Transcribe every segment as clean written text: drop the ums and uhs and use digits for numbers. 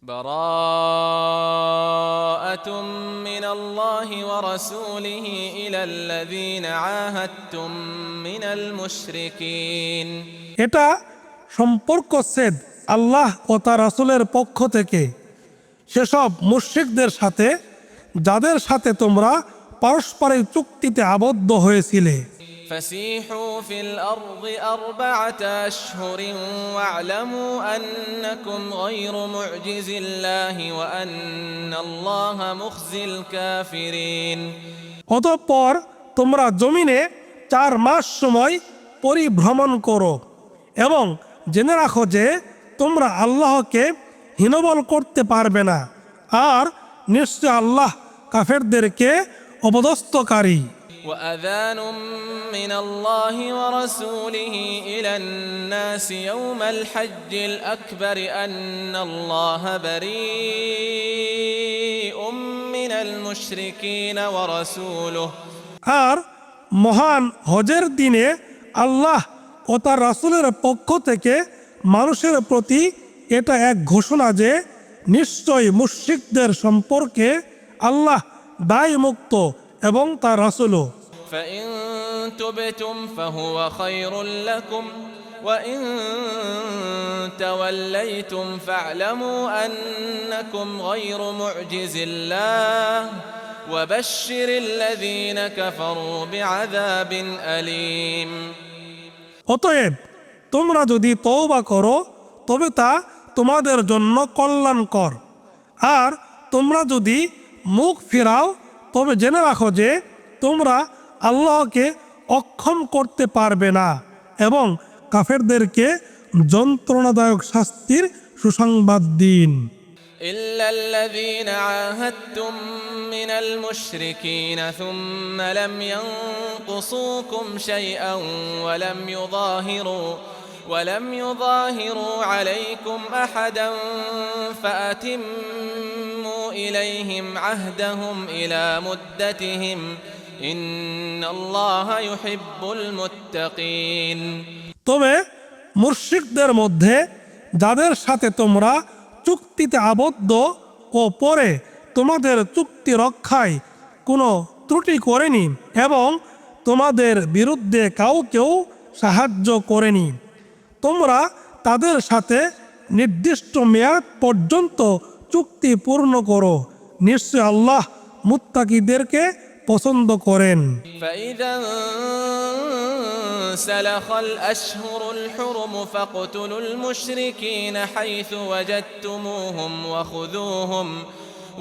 বারাআতুম মিনাল্লাহি ওয়া রাসূলিহি ইলাল্লাযীনা আহাদতুম মিনাল মুশরিকিন। এটা সম্পর্কচ্ছেদ আল্লাহ ও তার রাসূলের পক্ষ থেকে সেসব মুশরিকদের সাথে যাদের সাথে তোমরা পারস্পরিক চুক্তিতে আবদ্ধ হয়েছিলে। فسيحوا في الأرض 4 أشهر واعلموا أنكم غير معجز الله وأن الله مخزي الكافرين। অতঃপর তোমরা জমিনে 4 মাস সময় পরিভ্রমণ করো এবং জেনে রাখো যে তোমরা আল্লাহকে হীনবল করতে পারবে না, আর নিশ্চয় আল্লাহ কাফেরদেরকে অপদস্থকারী। وأذان من الله ورسوله إلى الناس يوم الحج الأكبر أن الله بريء من المشركين ورسوله। আর মহান হজের দিনে আল্লাহ ও তার রাসূলের পক্ষ থেকে মানুষের প্রতি এটা এক ঘোষণা যে নিশ্চয় মুশরিকদের সম্পর্কে আল্লাহ দায়মুক্ত এবং তার রাসূলও। فإن تبتم فهو خير لكم وإن توليتم فاعلموا أنكم غير معجز الله وبشر الذين كفروا بعذاب أليم। অতএব তোমরা যদি তওবা করো তবে তা তোমাদের জন্য কল্যাণকর, আর তোমরা যদি মুখ ফিরাও তবে জেনে রাখো যে তোমরা আল্লাহকে অক্ষম করতে পারবে না, এবং কাফেরদেরকে যন্ত্রণাদায়ক শাস্তির সুসংবাদ দিন। إلا الذين عاهدتم من المشركين ثم لم ينقصوكم شيئا ولم يظاهروا عليكم أحدا فأتموا إليهم عهدهم إلى مدتهم إن الله يحب المتقين। তবে মুশরিকদের মধ্যে যাদের সাথে তোমরা চুক্তিতে আবদ্ধ ও পরে তোমাদের চুক্তি রক্ষায় কোনো ত্রুটি করেনি এবং তোমাদের বিরুদ্ধে কাউকেও সাহায্য করেনি, তোমরা তাদের সাথে নির্দিষ্ট মেয়াদ পর্যন্ত চুক্তি পূর্ণ করো। নিশ্চয় আল্লাহ মুত্তাকিদেরকে পছন্দ করেন। فإذا انسلخ الأشهر الحرم فاقتلوا المشركين حيث وجدتموهم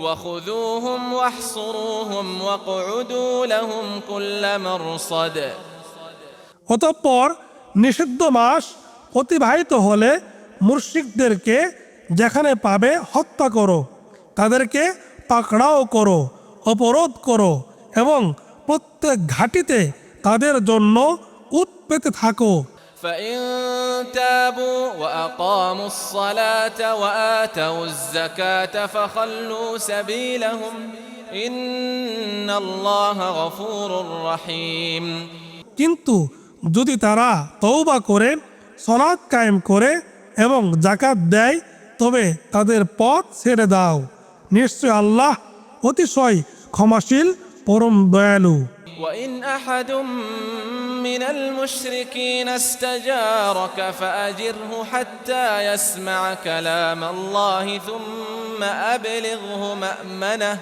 وخذوهم واحصروهم واقعدوا لهم كل مرصد। অতঃপর নিষিদ্ধ মাস অতিবাহিত হলে মুশরিকদেরকে যেখানে পাবে হত্যা করো, তাদেরকে পাকড়াও করো, অবরোধ করো এবং প্রত্যেক ঘাঁটিতে তাদের জন্য উট পেতে থাকো। فإن تابوا وأقاموا الصلاة وآتوا الزكاة فخلوا سبيلهم إن الله غفور رحيم। কিন্তু যদি তারা তওবা করে সালাত কায়েম করে এবং যাকাত দেয় তবে তাদের পথ ছেড়ে দাও, নিশ্চয় আল্লাহ অতিশয় ক্ষমাশীল পরম দয়ালু। وإن أحد من المشركين استجارك فأجره حتى يسمع كلام الله ثم أبلغه مأمنه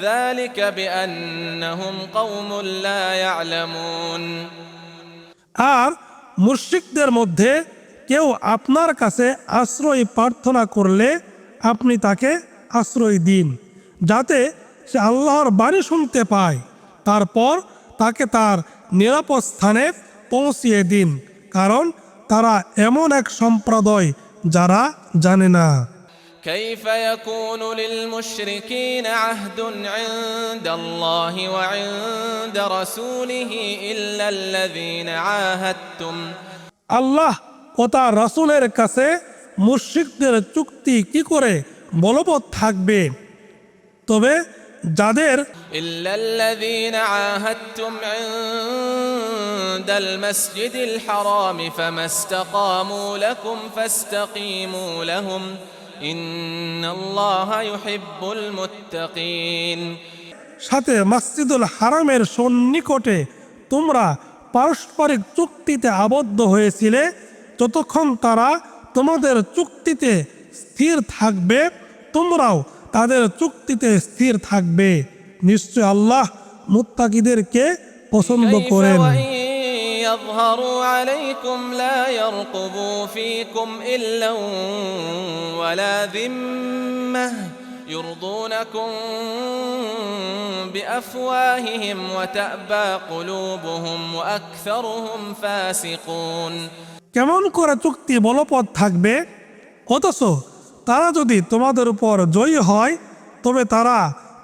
ذلك بأنهم قوم لا يعلمون। আর মুশরিকদের মধ্যে কেউ আপনার কাছে আশ্রয় প্রার্থনা করলে আপনি তাকে আশ্রয় দিন, যাতে সে আল্লাহর বাণী শুনতে পায়। তারপর তাকে তার নিরাপদ স্থানে পৌঁছিয়ে দিন, কারণ তারা এমন এক সম্প্রদায় যারা জানে না। كيف يكون للمشركين عهد عند الله وعند رسوله إلا الذين عاهدتم। আল্লাহ ও তার রাসূলের কাছে মুশরিকদের চুক্তি কি করে বলবৎ থাকবে? তবে যাদের إلا الذين عاهدتم عند المسجد الحرام فما استقاموا لكم فاستقيموا لهم إن الله يحب المتقين সাথে মসজিদুল হারামের সন্নিকটে তোমরা পারস্পরিক চুক্তিতে আবদ্ধ হয়েছিলে, যতক্ষণ তারা তোমাদের চুক্তিতে স্থির থাকবে তোমরাও তাদের চুক্তিতে স্থির থাকবে। নিশ্চয় আল্লাহ মুত্তাকিদেরকে পছন্দ كيف করেন। وإن يظهروا عليكم لا يرقبوا فيكم إلا ولا ذمة يرضونكم بأفواههم وتأبى قلوبهم وأكثرهم فاسقون কেমন করে চুক্তি বলবৎ থাকবে, অথচ তারা যদি তোমাদের উপর জয়ী হয় তবে তারা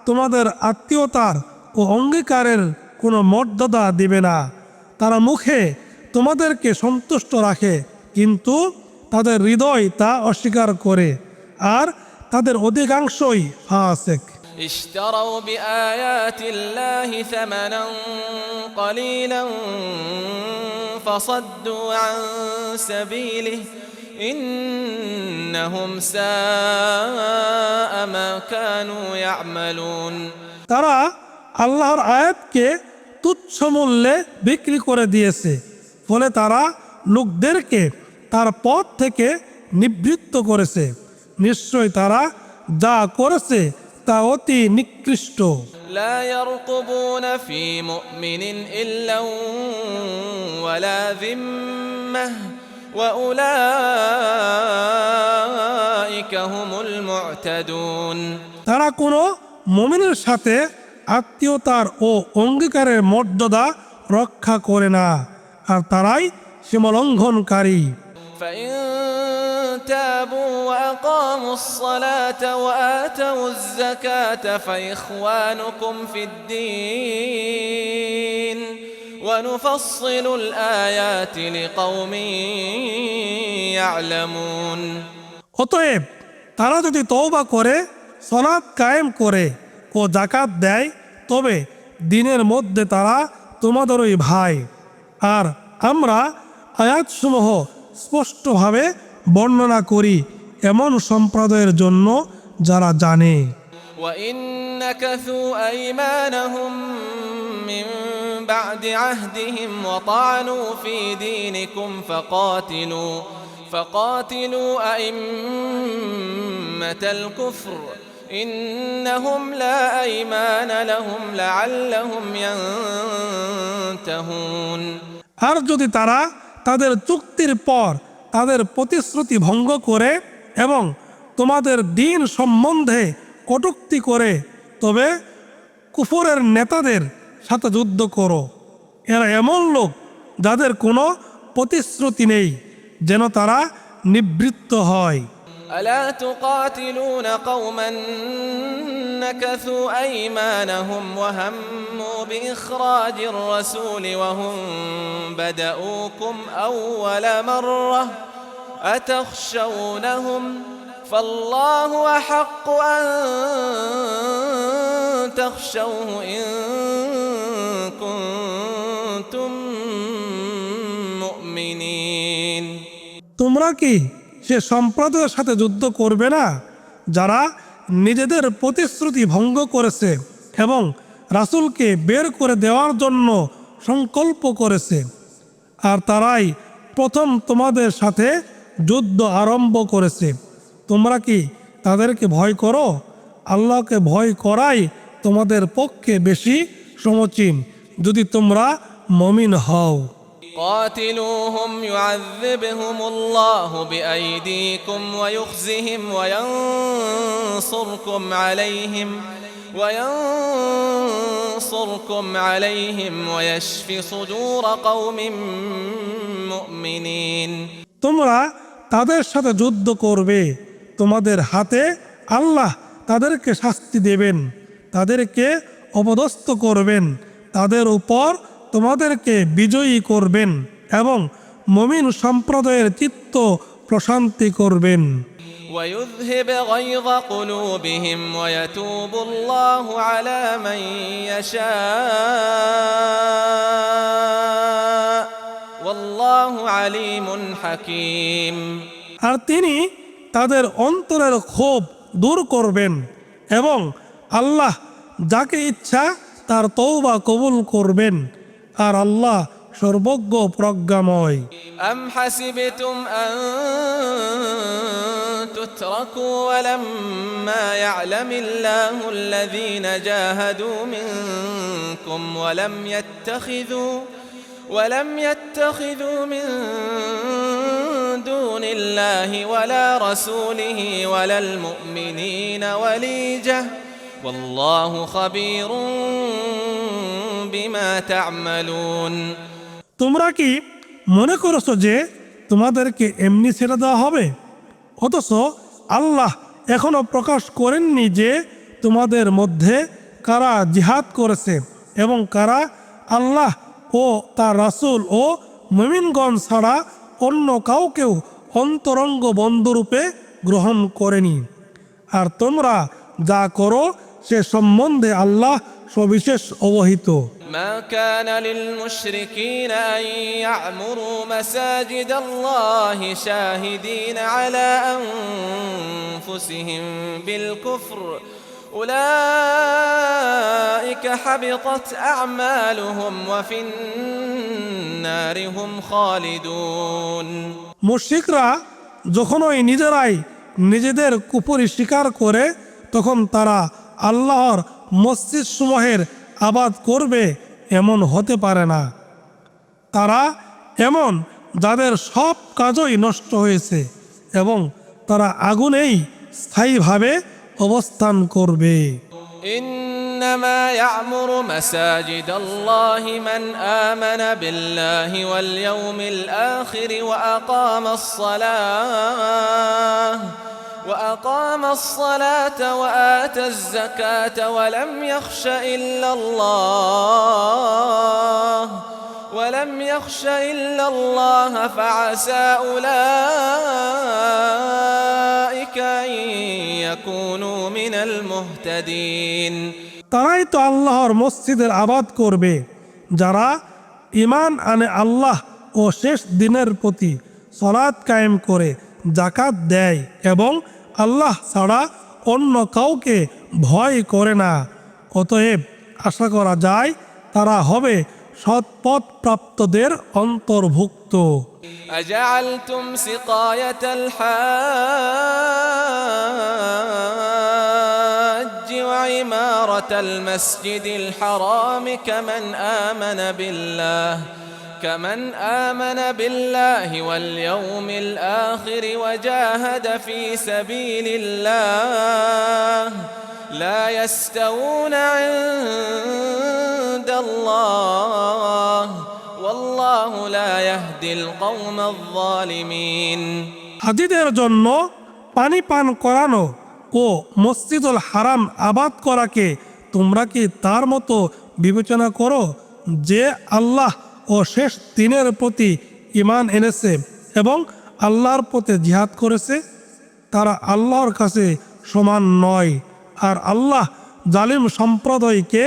তোমাদের আত্মীয়তার ও অঙ্গীকারের কোনো মর্যাদা দিবে না। তারা মুখে তোমাদেরকে সন্তুষ্ট রাখে কিন্তু তাদের হৃদয় তা অস্বীকার করে, আর তাদের অধিকাংশই ফাসিক। اشتروا بآيات الله ثمنا قليلا فصدوا عن سبيله إنهم ساء ما كانوا يعملون তারা আল্লাহর আয়াতকে তুচ্ছ মূল্যে বিক্রি করে দিয়েছে, ফলে তারা লোকদেরকে তার পথ থেকে নিবৃত্ত করেছে। নিশ্চয় তারা যা করেছে তা অতি নিকৃষ্ট। لا يرقبون في مؤمن إلا ولا ذمة وأولئك هم المعتدون তারা কোনো মুমিনের সাথে আত্মীয়তার ও অঙ্গীকারের মর্যাদা রক্ষা করে না, আর তারাই সীমালঙ্ঘনকারী। فإن تابوا وأقاموا الصلاة وآتوا الزكاة فإخوانكم في الدين ونفصل الآيات لقوم يعلمون অতএব তারা যদি তওবা করে, সালাত কায়েম করে ও যাকাত দেয় তবে দিনের মধ্যে তারা তোমাদেরই ভাই, আর আমরা আয়াতসমূহ স্পষ্টভাবে বর্ণনা করি এমন সম্প্রদায়ের জন্য যারা জানে। وإن نكثوا أيمانهم من بعد عهدهم وطعنوا في دينكم فقاتلوا أئمة الكفر إنهم لا أيمان لهم لعلهم ينتهون আর যদি তারা তাদের চুক্তির পর তাদের প্রতিশ্রুতি ভঙ্গ করে এবং তোমাদের দিন সম্বন্ধে কটূক্তি করে তবে কুফরের নেতাদের সাথে যুদ্ধ করো। এরা এমন লোক যাদের কোনো প্রতিশ্রুতি নেই, যেন তারা নিবৃত্ত হয়। ألا تقاتلون قوما نكثوا أيمانهم وهموا بإخراج الرسول وهم بدؤوكم أول مرة أتخشونهم فالله أحق أن تخشوه إن كنتم مؤمنين তোমরা কি সে সম্প্রদায়ের সাথে যুদ্ধ করবে না যারা নিজেদের প্রতিশ্রুতি ভঙ্গ করেছে এবং রাসূলকে বের করে দেওয়ার জন্য সংকল্প করেছে, আর তারাই প্রথম তোমাদের সাথে যুদ্ধ আরম্ভ করেছে? তোমরা কি তাদেরকে ভয় করো? আল্লাহকে ভয় করাই তোমাদের পক্ষে বেশি সমীচীন যদি তোমরা মুমিন হও। قاتلوهم يعذبهم الله بأيديكم ويخزهم وينصركم عليهم ويشف صدور قوم مؤمنين তোমরা তাদের সাথে যুদ্ধ করবে, তোমাদের হাতে আল্লাহ তাদেরকে শাস্তি দেবেন, তাদেরকে অপদস্থ করবেন, তাদের উপর তোমাদেরকে বিজয়ী করবেন এবং মুমিন সম্প্রদায়ের চিত্ত প্রশান্তি করবেন। ويذهب غيظ قلوبهم ويتوب الله على من يشاء والله عليم حكيم আর তিনি তাদের অন্তরের ক্ষোভ দূর করবেন এবং আল্লাহ যাকে ইচ্ছা তার তওবা কবুল করবেন আর আল্লাহ সর্বজ্ঞ প্রজ্ঞাময়। أم حسبتم أن تتركوا ولما يعلم الله الذين جاهدوا منكم ولم يتخذوا من دون الله ولا رسوله ولا المؤمنين وليجة والله خبير بما تعملون। তোমরা কি মনে করছো যে তোমাদেরকে এমনি ছেড়ে দেওয়া হবে? অথচ আল্লাহ এখনো প্রকাশ করেননি যে তোমাদের মধ্যে কারা জিহাদ করেছে এবং কারা আল্লাহ ও তার রাসূল ও মুমিনগণ ছাড়া অন্য কাউকেও অন্তরঙ্গ বন্ধুরূপে গ্রহণ করেনি। আর তোমরা যা করো সে সম্বন্ধে আল্লাহ সবিশেষ অবহিত। ما كان للمشركين أن يعمروا مساجد الله شاهدين على أنفسهم بالكفر أولئك حبطت أعمالهم وفي النار هم خالدون। মুশরিকরা যখনই নিজেরাই নিজেদের কুফরি স্বীকার করে তখন তারা আল্লাহর মসজিদ সমূহের আবাদ করবে এমন হতে পারে না। তারা এমন যাদের সব কাজই নষ্ট হয়েছে এবং তারা আগুনেই স্থায়ীভাবে অবস্থান করবে। إنما يعمر مساجد الله من آمن بالله واليوم الآخر وأقام الصلاة وآتى الزكاة ولم يخش إلا الله فعسى أولئك أن يكونوا من المهتدين। তারাই তো আল্লাহর মসজিদের আবাদ করবে যারা ঈমান আনে আল্লাহ ও শেষ দিনের প্রতি, সালাত কায়েম করে, যাকাত দেয় এবং আল্লাহ ছাড়া অন্য কাউকে ভয় করে না। অতএব আশা করা যায় তারা হবে সৎপথ প্রাপ্তদের অন্তর্ভুক্ত। أجعلتم سقاية الحاج وعمارة المسجد الحرام كمن آمن بالله واليوم الآخر وجاهد في سبيل الله لا يستوون عند الله والله لا يهدي القوم الظالمين। হাজিদের জন্য পানি পান করানো ও মসজিদুল হারাম আবাদ করাকে তোমরা কি তার মতো বিবেচনা করো যে আল্লাহ ও শেষ দিনের প্রতি ঈমান এনেছে এবং আল্লাহর পথে জিহাদ করেছে? তারা আল্লাহর কাছে সমান নয় আর আল্লাহ জালিম সম্প্রদায়কে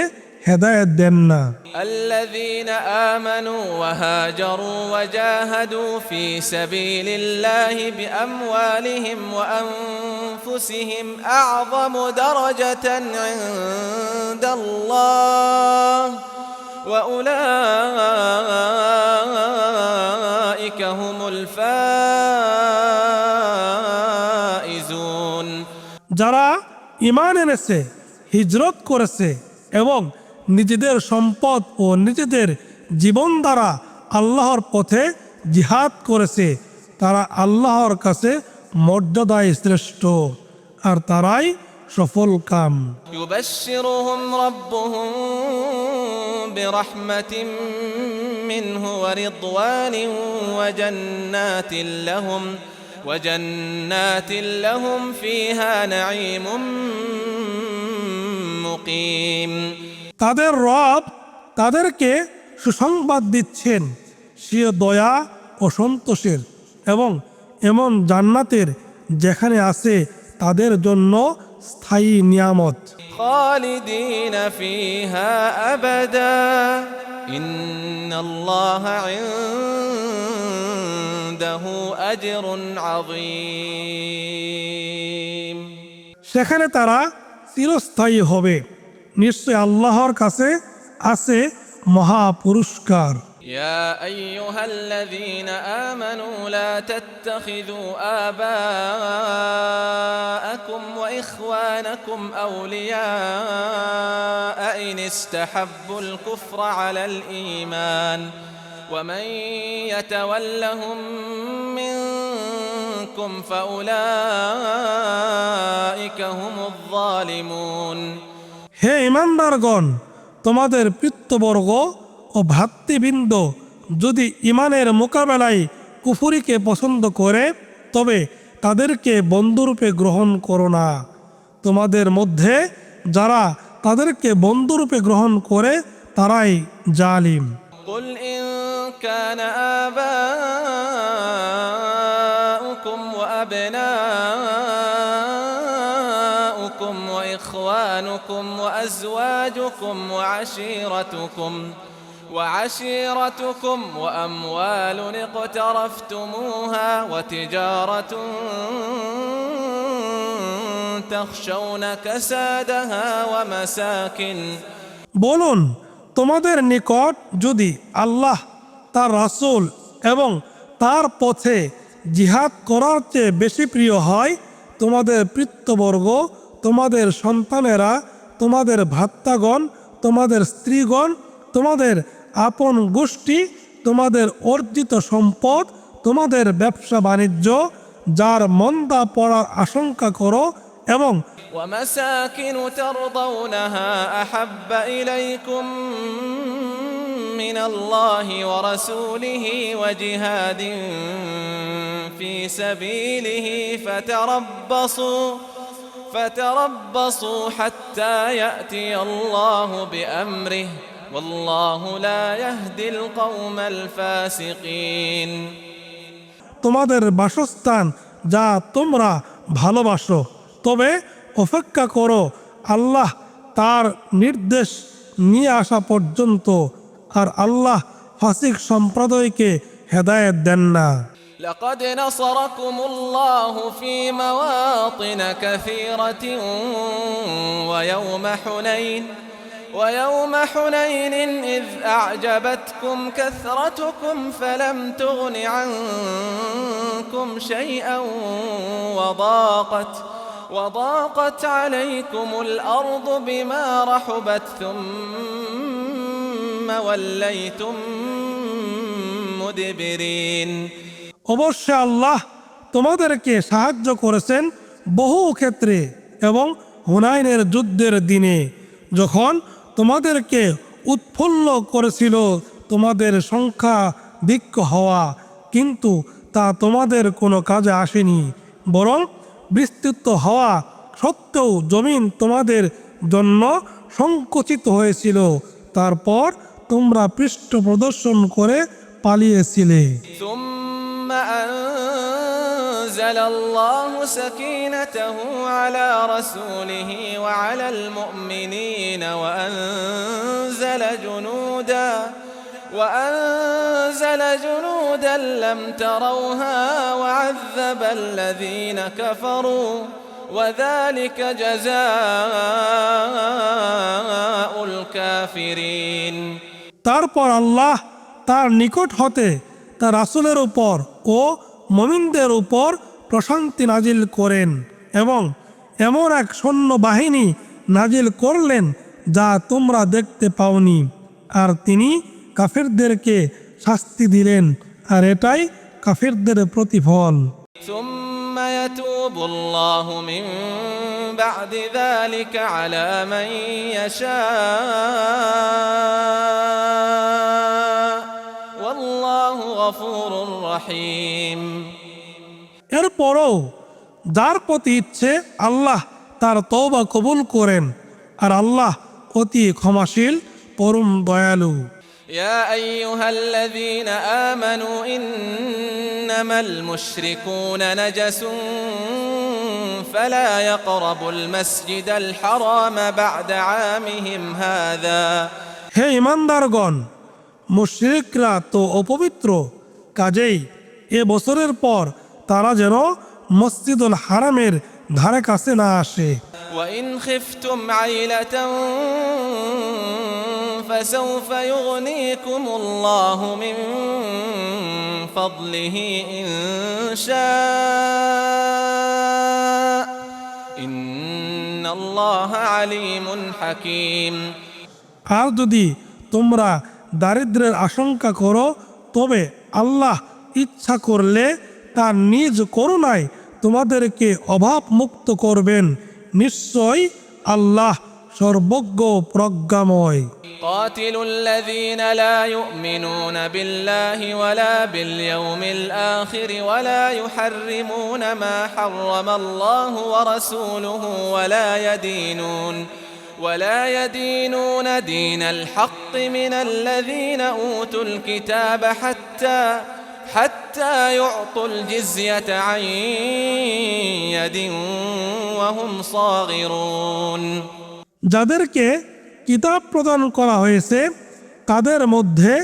হেদায়েত দেন না। الذين آمنوا وهاجروا وجاهدوا في سبيل الله بأموالهم وأنفسهم أعظم درجة عند الله وأولئك هم الفائزون। যারা ঈমান এনেছে, হিজরত করেছে এবং নিজেদের সম্পদ ও নিজেদের জীবন দ্বারা আল্লাহর পথে জিহাদ করেছে তারা আল্লাহর কাছে মর্যাদায় শ্রেষ্ঠ আর তারাই সফল কাম। يبشرهم ربهم برحمة منه ورضوان وجنات لهم فيها نعيم মুকিম। তাদের রব তাদেরকে সুসংবাদ দিচ্ছেন সে দয়া ও সন্তোষের এবং এমন জান্নাতের যেখানে আছে তাদের জন্য স্থায়ী নিয়ামত। খালিদিনা ফিহা আবাদা ইন্নাল্লাহা عنده أجر عظيم সেখানে তারা চিরস্থায়ী হবে। নিশ্চয় আল্লাহর কাছে আছে মহা পুরস্কার। يا أيها الذين آمنوا لا تتخذوا آباءكم وإخوانكم أولياء إن استحبوا الكفر على الإيمان ومن يتولهم منكم فأولئك هم الظالمون হে ঈমানদারগণ, তোমাদের পিতৃবর্গ ও ভ্রাতৃবৃন্দ যদি ঈমানের মোকাবেলায় কুফরিকে পছন্দ করে তবে তাদেরকে বন্ধুরূপে গ্রহণ করো না। তোমাদের মধ্যে যারা তাদেরকে বন্ধুরূপে গ্রহণ করে তারাই জালিম। قل إن كان آباؤكم وأبناؤكم وإخوانكم وأزواجكم وعشيرتكم وأموال اقترفتموها وتجارة تخشون كسادها ومساكن বলুন, তোমাদের নিকট যদি আল্লাহ, তার রাসূল এবং তার পথে জিহাদ করার চেয়ে বেশি প্রিয় হয়, তোমাদের পিতৃবর্গ, তোমাদের সন্তানেরা, তোমাদের ভ্রাতাগণ, তোমাদের স্ত্রীগণ, তোমাদের আপন গোষ্ঠী, তোমাদের অর্জিত সম্পদ, তোমাদের ব্যবসা বাণিজ্য, যার মন্দা পড়ার আশঙ্কা করো, এবং ومساكن ترضونها أحب إليكم من الله ورسوله وجهاد في سبيله فتربصوا حتى يأتي الله بأمره والله لا يهدي القوم الفاسقين তোমাদের বাসস্থান যা তোমরা ভালোবাসো, তবে অপেক্ষা করো আল্লাহ তার নির্দেশ নিয়ে আসা পর্যন্ত, আর আল্লাহ ফাসিক সম্প্রদায়কে হেদায়েত দেন না। لقد نصركم الله في مواطن كثيرة ويوم حنين إذ أعجبتكم كثرتكم فلم تغن عنكم شيئا وضاقت عليكم الأرض بما رحبت ثم وليتم مدبرين অবশ্যই আল্লাহ তোমাদেরকে সাহায্য করেছেন বহু ক্ষেত্রে এবং হুনাইনের যুদ্ধের দিনে, যখন তোমাদেরকে উৎফুল্ল করেছিল তোমাদের সংখ্যা ভিক্ষ হওয়া, কিন্তু তা তোমাদের কোনো কাজে আসেনি, বরং বিস্তৃত হওয়া সত্ত্বেও জমিন তোমাদের জন্য সংকুচিত হয়েছিল। তারপর তোমরা পৃষ্ঠ প্রদর্শন করে পালিয়েছিলে। ثم أنزل الله سكينته على رسوله وعلى المؤمنين وأنزل جنودا لم تروها وعذب الذين كفروا وذلك جزاء الكافرين তারপর আল্লাহ তার নিকট হতে তার রাসূলের উপর ও মুমিনদের উপর প্রশান্তি নাজিল করেন এবং এমন এক সৈন্যবাহিনী নাজিল করলেন যা তোমরা দেখতে পাওনি, আর তিনি কাফিরদেরকে শাস্তি দিলেন, আর এটাই কাফিরদের প্রতিফল। ثم يتوب الله من بعد ذلك على من يشاء والله غفور رحيم এরপরও যার প্রতি ইচ্ছে আল্লাহ তার তওবা কবুল করেন, আর আল্লাহ অতি ক্ষমাশীল, পরম দয়ালু। يا أيها الذين آمنوا إنما المشركون نجس فلا يقربوا المسجد الحرام بعد عامهم هذا হে ঈমানদারগণ, মুশরিকরা তো অপবিত্র, কাজেই এ বছরের পর তারা যেন মসজিদুল হারামের ধারে কাছে না আসে। وإن خفتم عيلة فسوف يغنيكم الله من فضله إن شاء إن الله عليم حكيم। আর যদি তোমরা দারিদ্র্যের আশঙ্কা করো তবে আল্লাহ ইচ্ছা করলে তার নিজ করুণায় তোমাদেরকে অভাব মুক্ত করবেন। নিশ্চয় আল্লাহ সর্বজ্ঞ প্রজ্ঞাময়। قاتلوا الذين لا يؤمنون بالله ولا باليوم الآخر ولا يحرمون ما حرم الله ورسوله ولا يدينون دين الحق من الذين أوتوا الكتاب حتى يعطوا الجزية عن يد وهم صاغرون। যাদেরকে কিতাব প্রদান করা হয়েছে তাদের মধ্যে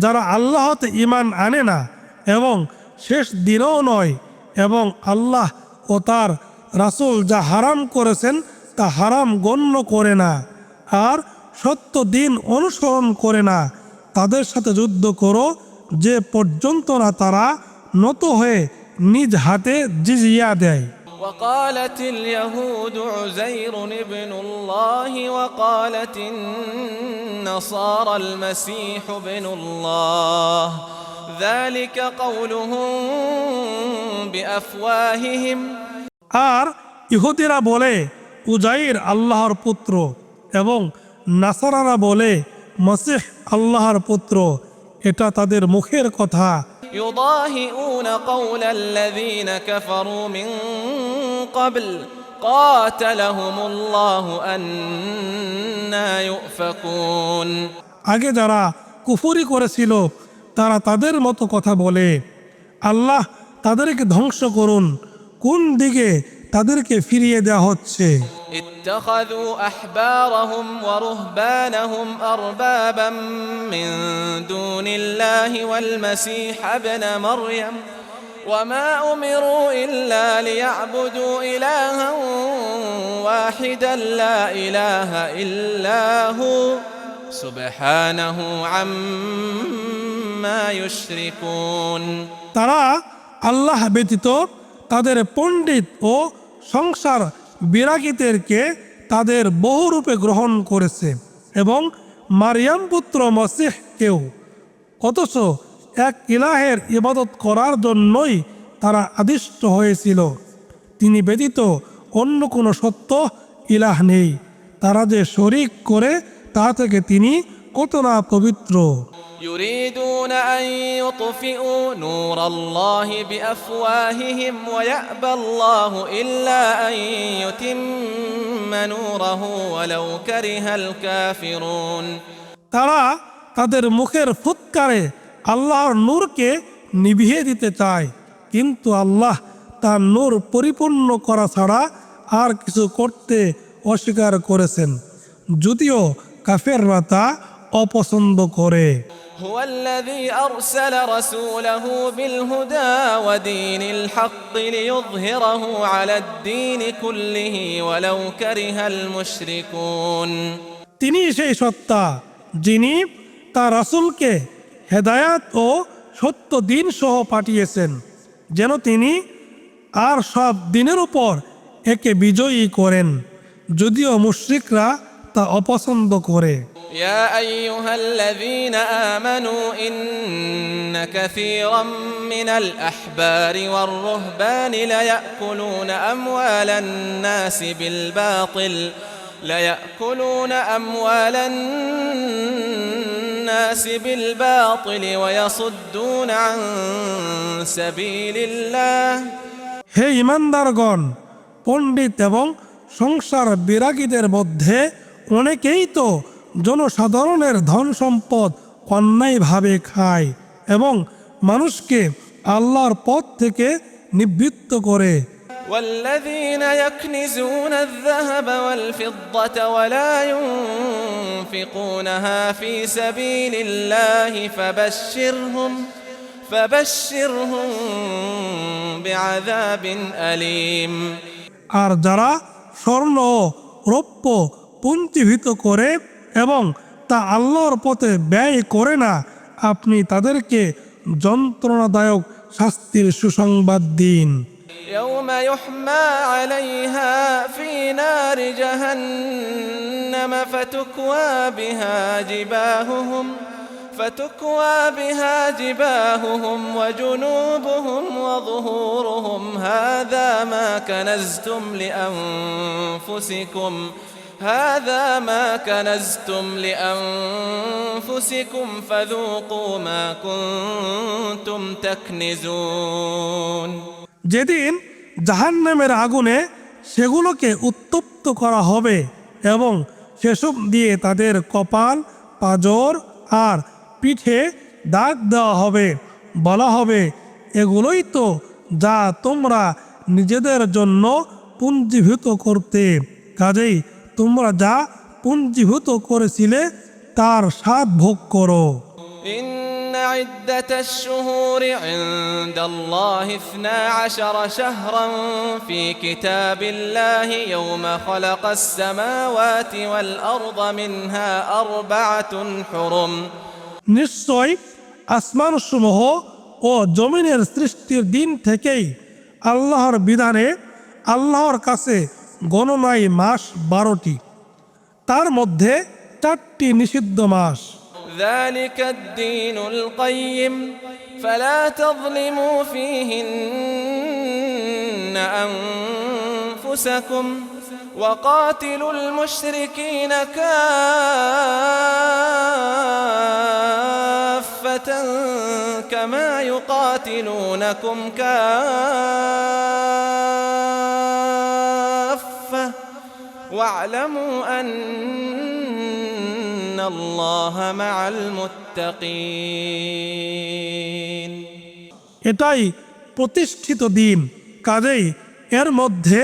যারা আল্লাহতে ঈমান আনে না এবং শেষ দিনও নয় এবং আল্লাহ ও তার রাসূল যা হারাম করেছেন তা হারাম গণ্য করে না আর সত্য দিন অনুসরণ করে না, তাদের সাথে যুদ্ধ করো যে পর্যন্ত না তারা নত হয়ে নিজ হাতে জিজিয়া দেয়। وقالت اليهود عزير ابن الله وقالت النصارى المسيح ابن الله ذلك قولهم بأفواههم। আর ইহুদিরা বলে উজাইর আল্লাহর পুত্র এবং নাসারারা বলে মসিহ আল্লাহর পুত্র, এটা তাদের মুখের কথা। يضاهئون قول الذين كفروا من قبل قاتلهم الله أنى يؤفكون। আগে যারা কুফরি করেছিল তারা তাদের মতো কথা বলে, আল্লাহ তাদেরকে ধ্বংস করুন, কোন দিকে তাদেরকে ফিরিয়ে দেওয়া হচ্ছে। اتخذوا أحبارهم ورهبانهم أربابا من دون الله والمسيح ابن مريم وما أمروا إلا ليعبدوا إلها واحدا لا إله إلا هو سبحانه عما يشركون। তারা আল্লাহ ব্যতীত তাদের পণ্ডিত ও সংসার বিরাগীদেরকে তাদের বহুরূপে গ্রহণ করেছে এবং মারিয়াম পুত্র মসিহকেও, অথচ এক ইলাহের ইবাদত করার জন্যই তারা আদিষ্ট হয়েছিল। তিনি ব্যতীত অন্য কোনো সত্য ইলাহ নেই, তারা যে শরিক করে তা থেকে তিনি কত না পবিত্র। يريدون أن يطفئوا نور الله بأفواههم ويأبى الله إلا أن يتم نوره ولو كره الكافرون। তারা তাদের মুখের ফুৎকারে আল্লাহর নূরকে নিভিয়ে দিতে চায়, কিন্তু আল্লাহ তার নূর পরিপূর্ণ করা ছাড়া আর কিছু করতে অস্বীকার করেছেন, যদিও কাফেররা তা অপছন্দ করে। هو الذي أرسل رسوله بالهدى ودين الحق ليظهره على الدين كله ولو كره المشركون। তিনি সেই সত্তা যিনি তার রাসূলকে হেদায়াত ও সত্য দিন সহ পাঠিয়েছেন যেন তিনি আর সব দিনের উপর একে বিজয়ী করেন, যদিও মুশরিকরা তা অপছন্দ করে। يا أيها الذين آمنوا إن كثيرا من الأحبار والرهبان ليأكلون أموال الناس بالباطل ويصدون عن سبيل الله। হে ইমানদারগণ, পণ্ডিত এবং সংসার বিরাগীদের মধ্যে অনেকেই তো জনসাধারণের ধন সম্পদ অন্যায়ভাবে খায় এবং মানুষকে আল্লাহর পথ থেকে নিবৃত্ত করে। والذين يكنزون الذهب والفضة ولا ينفقونها في سبيل الله فبشرهم بعذاب أليم আর যারা স্বর্ণ ও রৌপ্য পুঞ্জীভূত করে এবং তা আল্লাহর পথে ব্যয় করে না, আপনি তাদেরকে যন্ত্রণাদায়ক শাস্তির সুসংবাদ দিন। يوم يحمى عليها في نار جهنم فتكوى بها جباههم وجنوبهم وظهورهم هذا ما كنزتم لأنفسكم فذوقوا ما كنتم تكنزون যেদিন জাহান্নামের আগুনে সেগুলোকে উত্তপ্ত করা হবে এবং সেসব দিয়ে তাদের কপাল, পাঁজর আর পিঠে দাগ দেওয়া হবে, বলা হবে, এগুলোই তো যা তোমরা নিজেদের জন্য পুঞ্জীভূত করতে, কাজেই তোমরা যা পুঞ্জীভূত করেছিলে তার স্বাদ ভোগ করো। إن عدة الشهور عند الله 12 شهرا في كتاب الله يوم خلق السماوات والأرض منها 4 حرم নিশ্চয় আসমানসমূহ ও জমিনের সৃষ্টির দিন থেকেই আল্লাহর বিধানে আল্লাহর কাছে গণনায় মাস 12টি, তার মধ্যে 4টি নিষিদ্ধ মাস। ذلك الدين القيم فلا تظلموا فيهن أنفسكم وقاتلوا المشركين كافة كما يقاتلونكم كافة واعلموا أن الله مع المتقين এটাই প্রতিষ্ঠিত দিন, কাজেই এর মধ্যে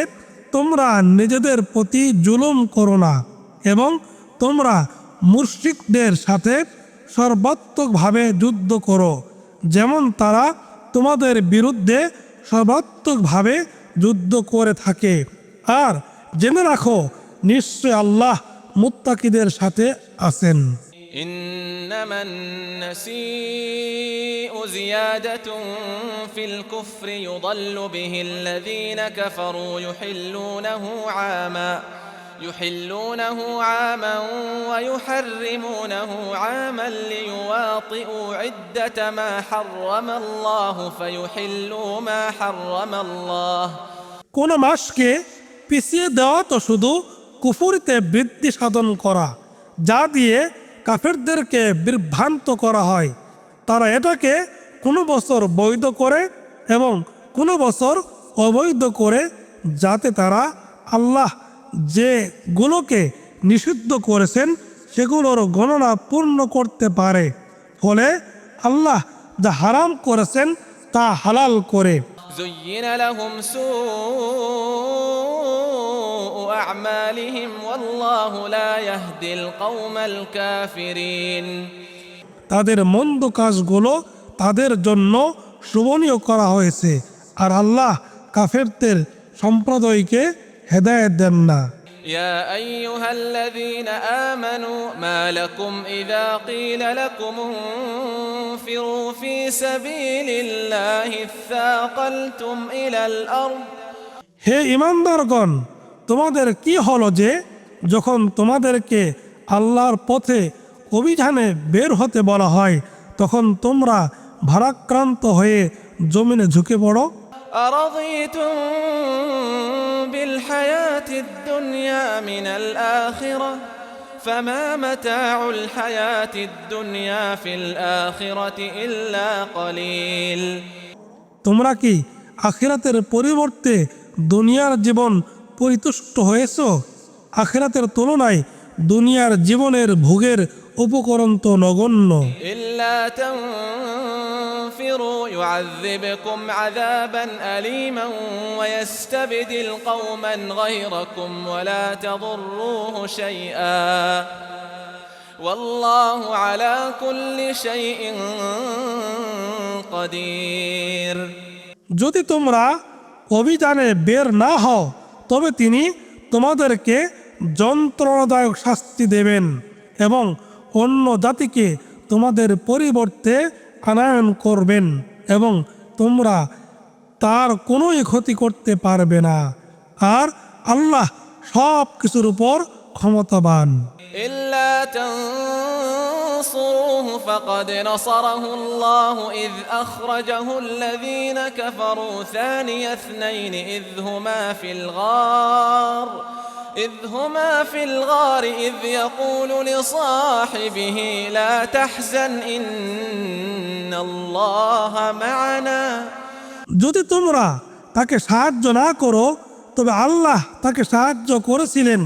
তোমরা নিজেদের প্রতি জুলুম করো না এবং তোমরা মুশরিকদের সাথে সর্বাত্মকভাবে যুদ্ধ করো যেমন তারা তোমাদের বিরুদ্ধে সর্বাত্মকভাবে যুদ্ধ করে থাকে। আর জেনে রাখো, নিশ্চয় আল্লাহ মুত্তাকিদের সাথে আছেন। إنما النسيء زيادة في الكفر يضل به الذين كفروا يحلونه عاما ويحرمونه عاما ليواطئوا عدة ما حرم الله فيحلوا ما حرم الله কোন মাসকে পিছিয়ে দেওয়া তো শুধু কুফরিতে বৃদ্ধি সাধন করা, যা দিয়ে কাফেরদেরকে বিভ্রান্ত করা হয়। তারা এটাকে কোনো বছর বৈধ করে এবং কোনো বছর অবৈধ করে, যাতে তারা আল্লাহ যেগুলোকে নিষিদ্ধ করেছেন সেগুলোর গণনা পূর্ণ করতে পারে, ফলে আল্লাহ যা হারাম করেছেন তা হালাল করে। زين لهم سوء أعمالهم والله لا يهدي القوم الكافرين তাদের মন্দ কাজগুলো তাদের জন্য শোভনীয় করা হয়েছে, আর আল্লাহ কাফেরদের সম্প্রদায়কে হেদায়েত দেন না। يا أيها الذين آمنوا ما لكم إذا قيل لكم انفروا في سبيل الله اثاقلتم إلى الأرض হে ঈমানদারগণ, তোমাদের কি হলো যে যখন তোমাদেরকে আল্লাহর পথে অভিযানে বের হতে বলা হয় তখন তোমরা ভারাক্রান্ত হয়ে জমিনে ঝুঁকে পড়ো? أرضيتم بالحياة الدنيا من الآخرة فما متاع الحياة الدنيا في الآخرة إلا قليل তোমরা কি আখিরাতের পরিবর্তে দুনিয়ার জীবন পরিতুষ্ট হয়েছো? আখিরাতের তুলনায় দুনিয়ার জীবনের ভোগের উপকরণ তো নগণ্য। إلا تنفروا يعذبكم عذابا أليما ويستبدل قوما غيركم ولا تضروه شيئا والله على كل شيء قدير। যদি তোমরা অভিযানে বের না হও তবে তিনি তোমাদেরকে যন্ত্রণাদায়ক শাস্তি দেবেন এবং অন্য জাতিকে তোমাদের পরিবর্তে আনয়ন করবেন এবং তোমরা তার কোনোই ক্ষতি করতে পারবে না। আর আল্লাহ সব কিছুর উপর ক্ষমতাবান। إلا تنصروه فقد نصره الله إذ أخرجه الذين كفروا ثاني اثنين إذ هما في الغار إذ يقول لصاحبه لا تحزن إن الله معنا। যদি তোমরা তাকে সাহায্য না করো তবে আল্লাহ তাকে সাহায্য করেছিলেন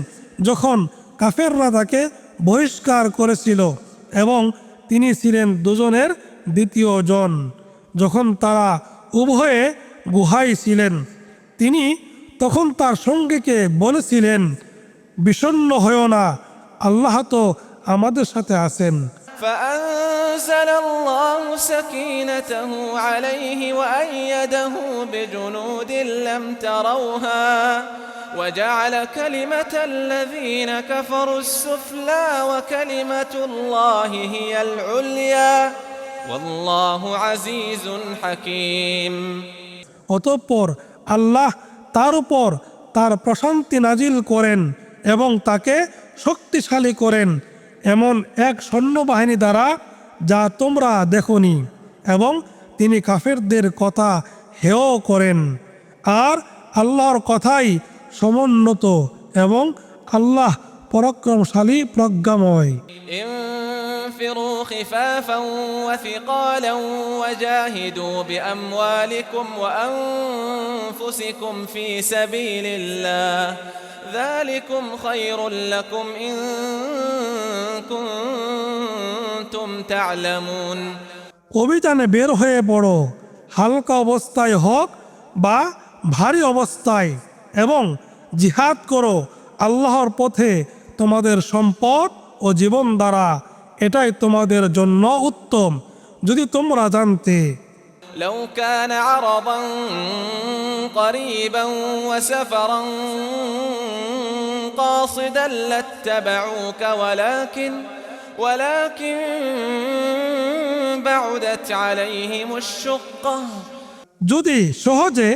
যখন কাফেররা তাকে বহিষ্কার করেছিল এবং তিনি ছিলেন দুজনের দ্বিতীয় জন। যখন তারা উভয়ে গুহায় ছিলেন তিনি তখন তার সঙ্গীকে বলেছিলেন, বিষণ্ণ হয়ো না, আল্লাহ তো আমাদের সাথে আছেন। فأنزل الله سكينته عليه وأيده بجنود لم تروها وجعل كلمة الذين كفروا السفلى وكلمة الله هي العليا والله عزيز حكيم। অতঃপর আল্লাহ তার উপর তার প্রশান্তি নাজিল করেন এবং তাকে শক্তিশালী করেন এমন এক সৈন্যবাহিনী দ্বারা যা তোমরা দেখোনি, এবং তিনি কাফেরদের কথা হেয় করেন। আর আল্লাহর কথাই সমুন্নত এবং আল্লাহ পরাক্রমশালী প্রজ্ঞাময়। انفروا خفافا وثقالا وجاهدوا بأموالكم وأنفسكم في سبيل الله ذلكم خير لكم إن كنتم تعلمون। অভিযানে বের হয়ে পড়ো, হালকা অবস্থায় হোক বা ভারী অবস্থায়, এবং জিহাদ করো আল্লাহর পথে তোমাদের সম্পদ ও জীবন দ্বারা, এটাই তোমাদের জন্য উত্তম যদি তোমরা জানতে। لو كان عرضا قريبا وسفرا قاصدا لاتبعوك ولكن بعدت عليهم الشقة। যদি সহজে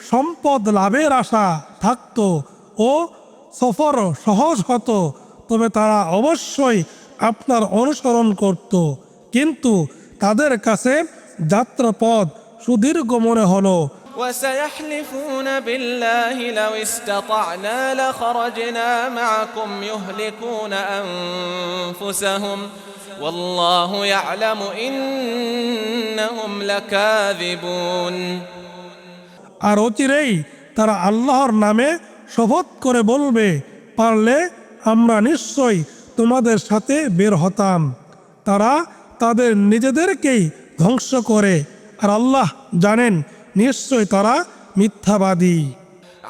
সম্পদ লাভের আশা থাকতো ও সফর সহজ হতো তবে তারা অবশ্যই আপনার অনুসরণ করত, কিন্তু তাদের কাছে যাত্রাপথ সুদীর্ঘ মনে হলো। وسيحلفون بالله لو استطعنا لخرجنا معكم يهلكون أنفسهم والله يعلم إنهم لكاذبون। আর অচিরেই তারা আল্লাহর নামে শপথ করে বলবে, পারলে আমরা নিশ্চয়ই তোমাদের সাথে বের হতাম। তারা তাদের নিজেদেরকেই ধ্বংস করে, আর আল্লাহ জানেন নিশ্চয় তারা মিথ্যাবাদী।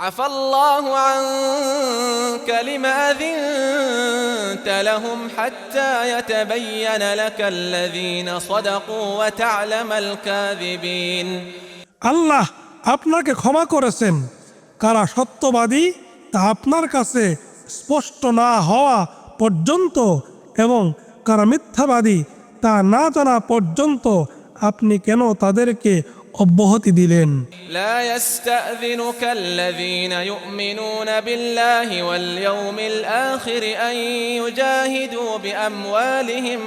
عفى الله عنك لما أذنت لهم حتى يتبين لك الذين صدقوا وتعلم الكاذبين। আল্লাহ আপনাকে ক্ষমা করেছেন, কারা সত্যবাদী তা আপনার কাছে স্পষ্ট না হওয়া পর্যন্ত এবং কারা মিথ্যাবাদী তা না জানা পর্যন্ত আপনি কেন তাদেরকে অব্যাহতি দিলেন? لا يستأذنك الذين يؤمنون بالله واليوم الآخر أن يجاهدوا بأموالهم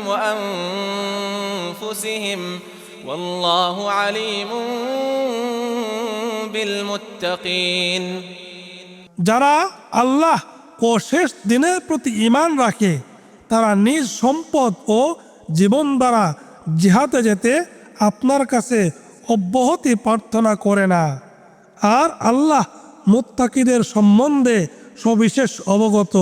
وأنفسهم والله عليم بالمتقين। যারা আল্লাহ ও শেষ দিনের প্রতি ঈমান রাখে তারা নিজ সম্পদ ও জীবন দ্বারা জিহাদে যেতে আপনার কাছে অব্যাহতি প্রার্থনা করে না, আর আল্লাহ মুত্তাকিদের সম্বন্ধে সবিশেষ অবগত।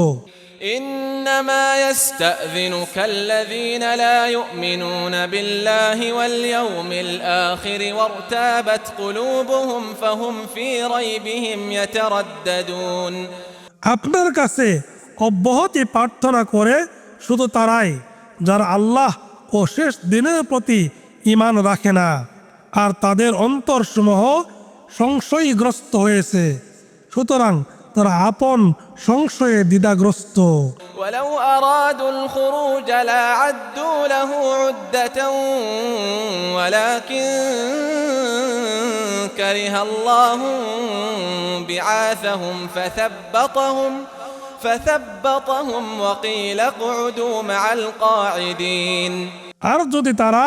إنما يستأذنك الذين لا يؤمنون بالله واليوم الآخر وارتابت قلوبهم فهم في ريبهم يترددون। আপনার কাছে অব্যাহতি প্রার্থনা করে শুধু তারাই যারা আল্লাহ ও শেষ দিনের প্রতি ঈমান রাখে না, আর তাদের অন্তরসমূহ সংশয়গ্রস্ত হয়েছে, সুতরাং তারা আপন সংশয়ে দ্বিধাগ্রস্ত। ولو أرادوا الخروج لأعدوا له عدة ولكن كره الله بعاثهم فثبطهم وقيل اقعدوا مع القاعدين। আর যদি তারা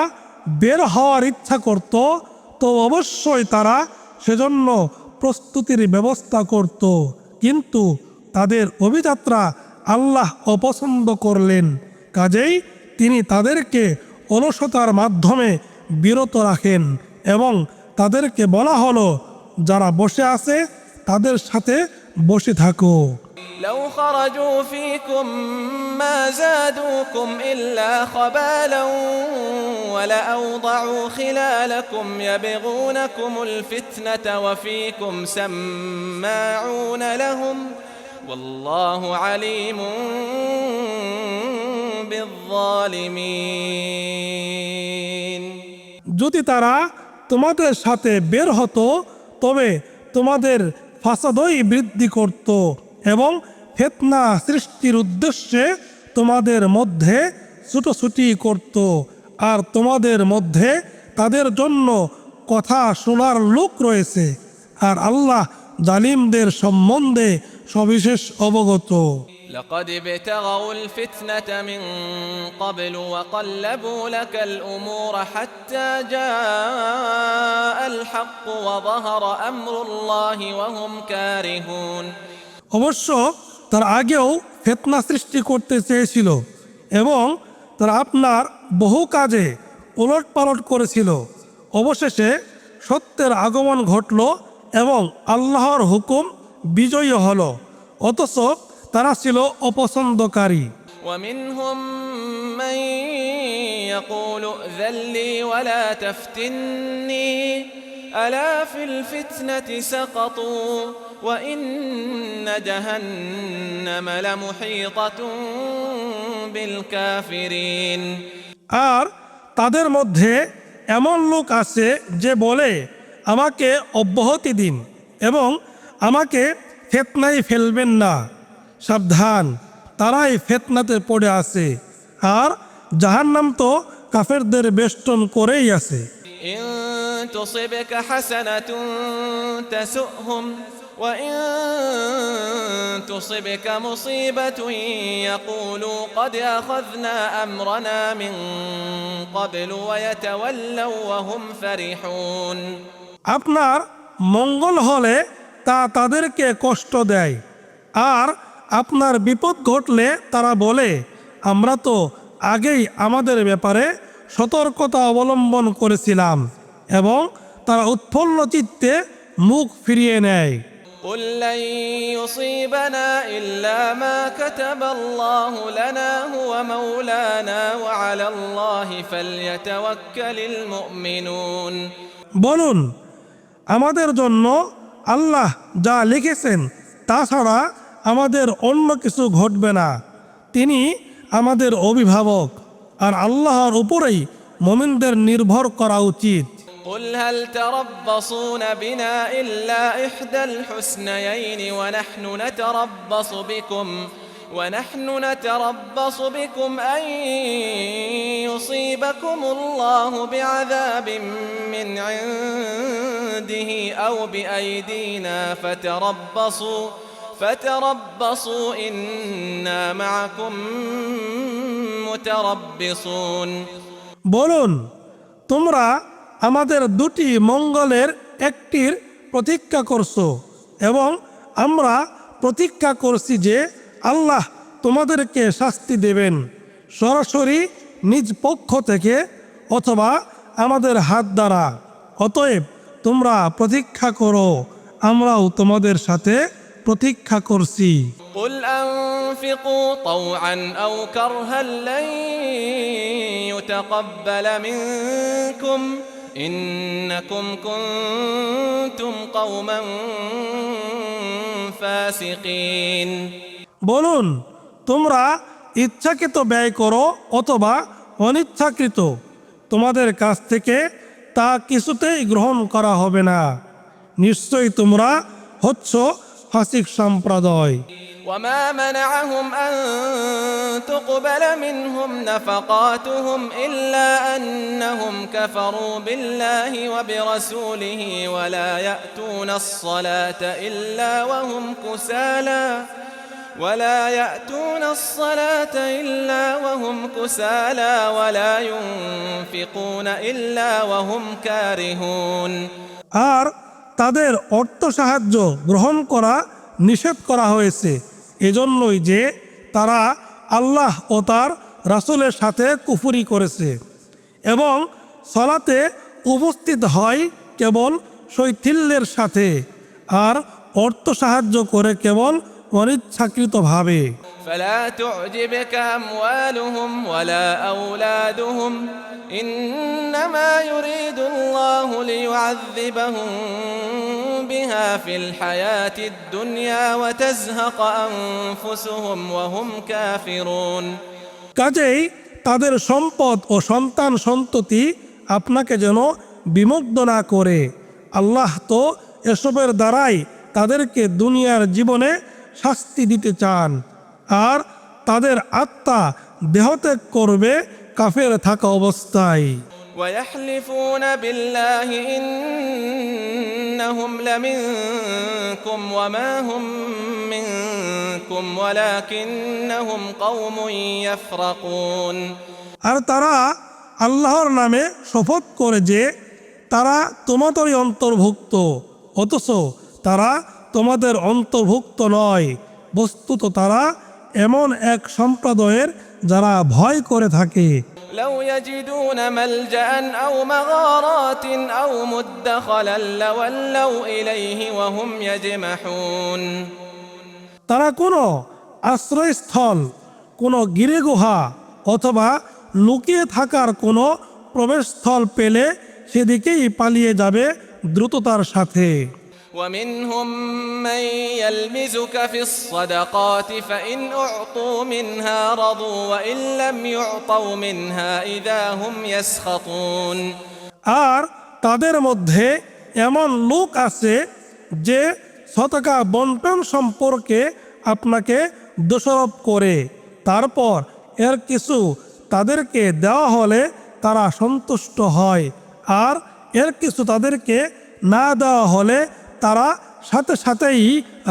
বের হওয়ার ইচ্ছা করত তো অবশ্যই তারা সেজন্য প্রস্তুতির ব্যবস্থা করত, কিন্তু তাদের অভিযাত্রা আল্লাহ অপছন্দ করলেন, কাজেই তিনি তাদেরকে অলসতার মাধ্যমে বিরত রাখেন এবং তাদেরকে বলা হলো, যারা বসে আছে তাদের সাথে বসে থাকো। لو خرجوا فيكم ما زادوكم إلا خبالا ولأوضعوا خلالكم يبغونكم الفتنة وفيكم سماعون لهم والله عليم بالظالمين। যদি তারা তোমাদের সাথে বের হতো তবে তোমাদের ফাসাদই বৃদ্ধি করত এবং ফিতনা সৃষ্টির উদ্দেশ্যে তোমাদের মধ্যে ছুটোছুটি করত, আর তোমাদের মধ্যে তাদের জন্য কথা শোনার লোক রয়েছে, আর আল্লাহ জালিমদের সম্বন্ধে সবিশেষ অবগত। لقد ابتغوا الفتنة من قبل وقلبوا لك الأمور حتى جاء الحق وظهر أمر الله وهم كارهون। অবশ্য তার আগেও ফিতনা সৃষ্টি করতে চেয়েছিল এবং তারা আপনার বহু কাজে ওলটপালট করেছিল, অবশেষে সত্যের আগমন ঘটল এবং আল্লাহর হুকুম বিজয়ী হলো, অথচ তারা ছিল অপছন্দকারী। ومنهم من يقول ائذن لي ولا تفتني ألا في الفتنة سقطوا وإن جهنم لمحيطة بالكافرين। আর তাদের মধ্যে এমন লোক আছে যে বলে, আমাকে অব্যাহতি দিন এবং আমাকে ফিতনায় ফেলবেন না। সাবধান, তারাই ফিতনাতে পড়ে আছে, আর জাহান্নাম তো কাফেরদের বেষ্টন করেই আছে। إن تصبك حسنة تسؤهم وإن تصبك مصيبة يقولوا قد أخذنا أمرنا من قبل ويتولوا وهم فرحون। আপনার মঙ্গল হলে তা তাদেরকে কষ্ট দেয়, আর আপনার বিপদ ঘটলে তারা বলে, আমরা তো আগেই আমাদের ব্যাপারে সতর্কতা অবলম্বন করেছিলাম, এবং তারা উৎফুল্ল চিত্তে মুখ ফিরিয়ে নেয়। قل لن يصيبنا إلا ما كتب الله لنا هو مولانا وعلى الله فليتوكل المؤمنون। বলুন, আমাদের জন্য আল্লাহ যা লিখেছেন তাছাড়া আমাদের অন্য কিছু ঘটবে না, তিনি আমাদের অভিভাবক, আর আল্লাহর উপরেই মুমিনদের নির্ভর করা উচিত। قل هل تربصون بنا إلا إحدى الحسنيين ونحن نتربص بكم أن يصيبكم الله بعذاب من عنده أو بأيدينا فتربصوا إنا معكم متربصون। বলুন, তোমরা আমাদের দুটি মঙ্গলের একটির প্রতীক্ষা করছো এবং আমরা প্রতীক্ষা করছি যে আল্লাহ তোমাদেরকে শাস্তি দেবেন সরাসরি নিজ পক্ষ থেকে অথবা আমাদের হাত দ্বারা, অতএব তোমরা প্রতীক্ষা করো, আমরাও তোমাদের সাথে প্রতীক্ষা করছি। قل أنفقوا طوعا أو كرها لن يتقبل منكم إنكم كنتم قوما فاسقين। বলুন, তোমরা ইচ্ছাকৃত ব্যয় করো অথবা অনিচ্ছাকৃত, তোমাদের কাছ থেকে তা কিছুতেই গ্রহণ করা হবে না। নিশ্চয়ই তোমরা হচ্ছ ফাসিক সম্প্রদায়। وما منعهم أن تقبل منهم نفقاتهم إلا أنهم كفروا بالله وبرسوله ولا يأتون الصلاة إلا وهم كسالى ولا ينفقون إلا وهم كارهون। আর তাদের অর্থ সাহায্য গ্রহণ করা নিষেধ করা হয়েছে এজন্যই যে তারা আল্লাহ ও তার রাসূলের সাথে কুফরি করেছে এবং সালাতে উপস্থিত হয় কেবল শৈথিল্যের সাথে আর অর্থ সাহায্য করে কেবল অনিচ্ছাকৃতভাবে। فلا تعجبك أموالهم ولا أولادهم إنما يريد الله ليعذبهم بها في الحياة الدنيا وتزهق أنفسهم وهم كافرون। কাজেই তাদের সম্পদ ও সন্তান সন্ততি আপনাকে যেন বিমুগ্ধ না করে। আল্লাহ তো এসবের দ্বারাই তাদেরকে দুনিয়ার জীবনে শাস্তি দিতে চান আর তাদের আত্মা দেহত্যাগ করবে কাফের থাকা অবস্থায়। ويحلفون بالله إنهم لمنكم وما هم منكم ولكنهم قوم يفرقون। আর তারা আল্লাহর নামে শপথ করে যে তারা তোমাদেরই অন্তর্ভুক্ত, অথচ তারা তোমাদের অন্তর্ভুক্ত নয়। বস্তুত তারা এমন এক সম্প্রদায়ের যারা ভয় করে থাকে। لو يجدون ملجأ أو مغارات أو مدخلا لولوا إليه وهم يجمحون। তারা কোনো আশ্রয়স্থল, কোনো গিরিগুহা অথবা লুকিয়ে থাকার কোনো প্রবেশস্থল পেলে সেদিকেই পালিয়ে যাবে দ্রুততার সাথে। ومنهم من يلمزك في الصدقات فإن أعطوا منها رضوا وإن لم يعطوا منها إذا هم يسخطون। আর তাদের মধ্যে এমন লোক আছে যে সদকা বন্টন সম্পর্কে আপনাকে দোষারোপ করে, তারপর এর কিছু তাদেরকে দেওয়া হলে তারা সন্তুষ্ট হয় আর এর কিছু তাদেরকে না দেওয়া হলে তারা সাথে সাথেই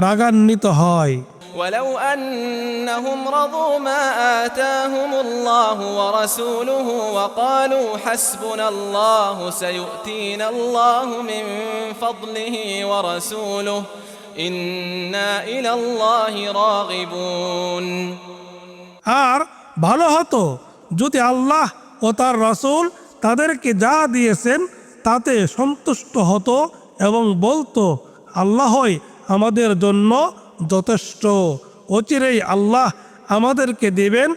রাগান্বিত হয়। ولو أنهم رضوا ما آتاهم الله ورسوله وقالوا حسبنا الله سيؤتينا الله من فضله ورسوله إنا إلى الله راغبون। আর ভালো হতো যদি আল্লাহ ও তার রাসূল তাদেরকে যা দিয়েছেন তাতে সন্তুষ্ট হতো এবং বলতো আল্লাহই আমাদের জন্য যথেষ্ট। অচিরেই আল্লাহ আমাদেরকে দেবেন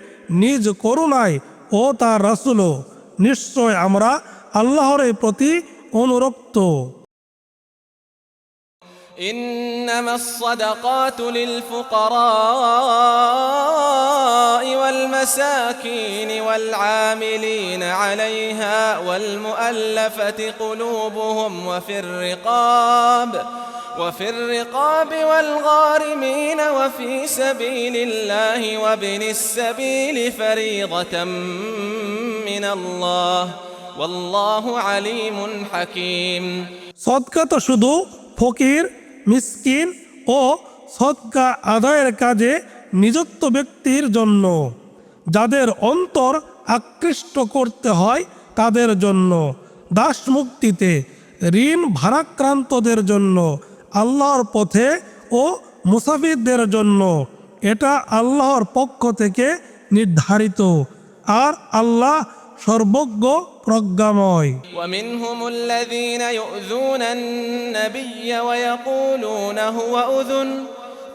নিজ করুণায় ও তার রাসূলও। নিশ্চয় আমরা আল্লাহর প্রতি অনুরক্ত। إنما الصدقات للفقراء والمساكين والعاملين عليها والمؤلفة قلوبهم وفي الرقاب والغارمين وفي سبيل الله وابن السبيل فريضة من الله والله عليم حكيم। সদকা তো শুধু ফকির, মিসকিন ও সদকা আদায়ের কাজে নিযুক্ত ব্যক্তির জন্য, যাদের অন্তর আকৃষ্ট করতে হয় তাদের জন্য, দাস মুক্তিতে, ঋণ ভারাক্রান্তদের জন্য, আল্লাহর পথে ও মুসাফিরদের জন্য। এটা আল্লাহর পক্ষ থেকে নির্ধারিত আর আল্লাহ সর্বজ্ঞ প্রজ্ঞাময়। ومنهم الذين يؤذون النبي ويقولون هو أذن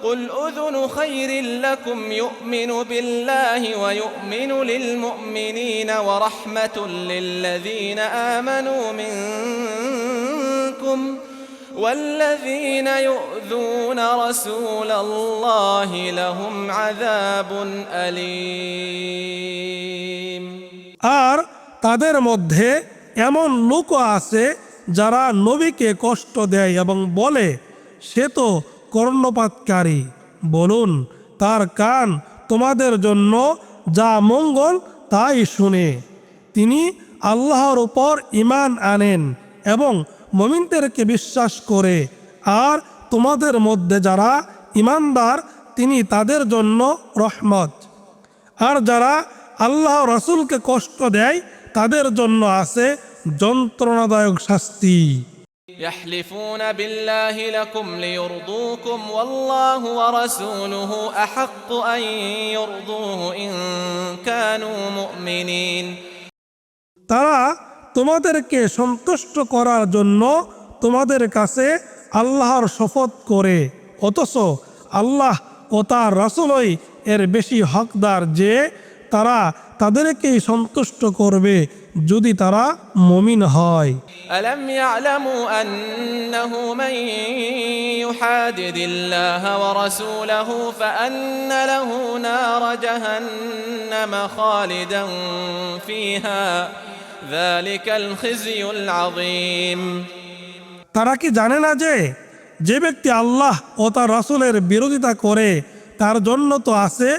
قل أذن خير لكم يؤمن بالله ويؤمن للمؤمنين ورحمة للذين آمنوا منكم والذين يؤذون رسول الله لهم عذاب أليم আর তাদের মধ্যে এমন লোকও আছে যারা নবীকে কষ্ট দেয় এবং বলে সে তো কর্ণপাতকারী। বলুন, তার কান তোমাদের জন্য যা মঙ্গল তাই শুনে। তিনি আল্লাহর উপর ঈমান আনেন এবং মুমিনদেরকে বিশ্বাস করে, আর তোমাদের মধ্যে যারা ঈমানদার তিনি তাদের জন্য রহমত। আর যারা আল্লাহ রাসূলকে কষ্ট দেয় তাদের জন্য আছে যন্ত্রণাদায়ক শাস্তি। يحلفون بالله لكم ليرضوكم والله ورسوله أحق أن يرضوه إن كانوا مؤمنين তারা তোমাদেরকে সন্তুষ্ট করার জন্য তোমাদের কাছে আল্লাহর শপথ করে, অথচ আল্লাহ ও তার রাসূলই এর বেশি হকদার যে তারা তাদেরকেই সন্তুষ্ট করবে যদি তারা মুমিন হয়। ألم يعلموا أنه من يحادد الله ورسوله فأن له نار جهنم خالدا فيها ذلك الخزي العظيم তারা কি জানে না যে যে ব্যক্তি আল্লাহ ও তার রাসূলের বিরোধিতা করে তার জন্য তো আছে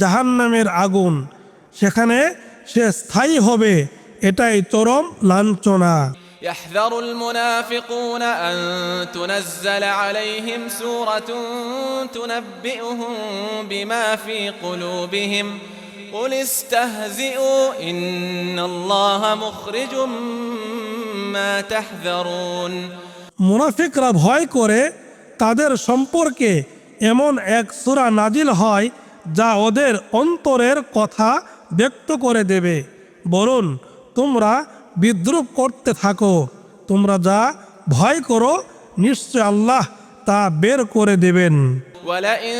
জাহান্নামের আগুন, সেখানে সে স্থায়ী হবে, এটাই চরম লাঞ্ছনা। يحذر المنافقون أن تنزل عليهم سورة تنبئهم بما في قلوبهم قل استهزئوا إن الله مخرج ما تحذرون মুনাফিকরা ভয় করে তাদের সম্পর্কে এমন এক সূরা নাজিল হয় যা ওদের অন্তরের কথা ব্যক্ত করে দেবে। বলুন, তোমরা বিদ্রুপ করতে থাকো, তোমরা যা ভয় করো নিশ্চয় আল্লাহ তা বের করে দেবেন। ولئن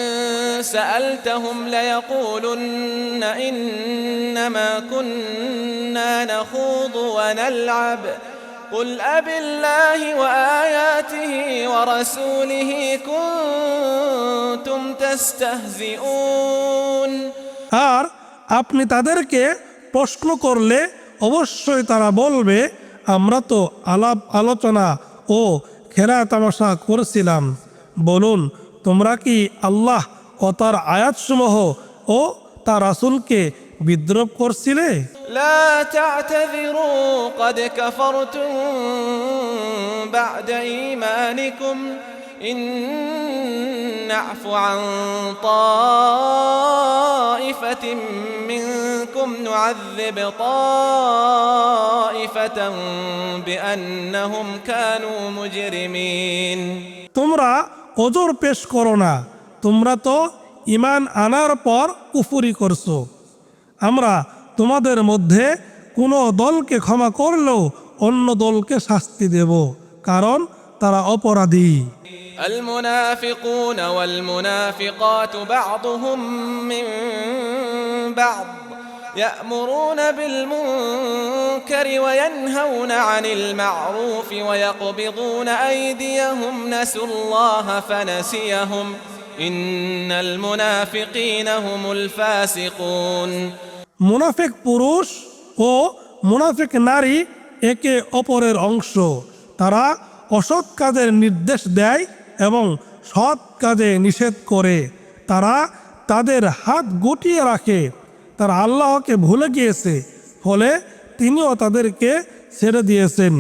سألتهم ليقولن إنما كنا نخوض ونلعب قل أبالله وآياته ورسوله كنتم تستهزئون আর আপনি তাদেরকে প্রশ্ন করলে অবশ্যই তারা বলবে আমরা তো আলাপ আলোচনা ও খেলা তামাশা করছিলাম। বলুন, তোমরা কি আল্লাহ ও তার আয়াতসমূহ ও তার রাসূলকে বিদ্রুপ করছিলে? لا تعتذروا قد كفرتم بعد إيمانكم إن نعف عن طائفة منكم نعذب طائفة بأنهم كانوا مجرمين তোমরা ওজর পেশ করো না, তোমরা তো ঈমান আনার পর কুফরি করছো। আমরা তোমাদের মধ্যে কোনো দলকে ক্ষমা করলেও অন্য দলকে শাস্তি দেব, কারণ তারা অপরাধী। المنافقون والمنافقات بعضهم من بعض يأمرون بالمنكر وينهون عن المعروف ويقبضون أيديهم نسوا الله فنسيهم إن المنافقين هم الفاسقون মুনাফিক পুরুষ ও মুনাফিক নারী একে অপরের অংশ। তারা অসৎ কাজের নির্দেশ দেয় এবং সৎ কাজে নিষেধ করে। তারা তাদের হাত গুটিয়ে রাখে, তারা আল্লাহকে ভুলে গিয়েছে, ফলে তিনিও তাদেরকে ছেড়ে দিয়েছেন।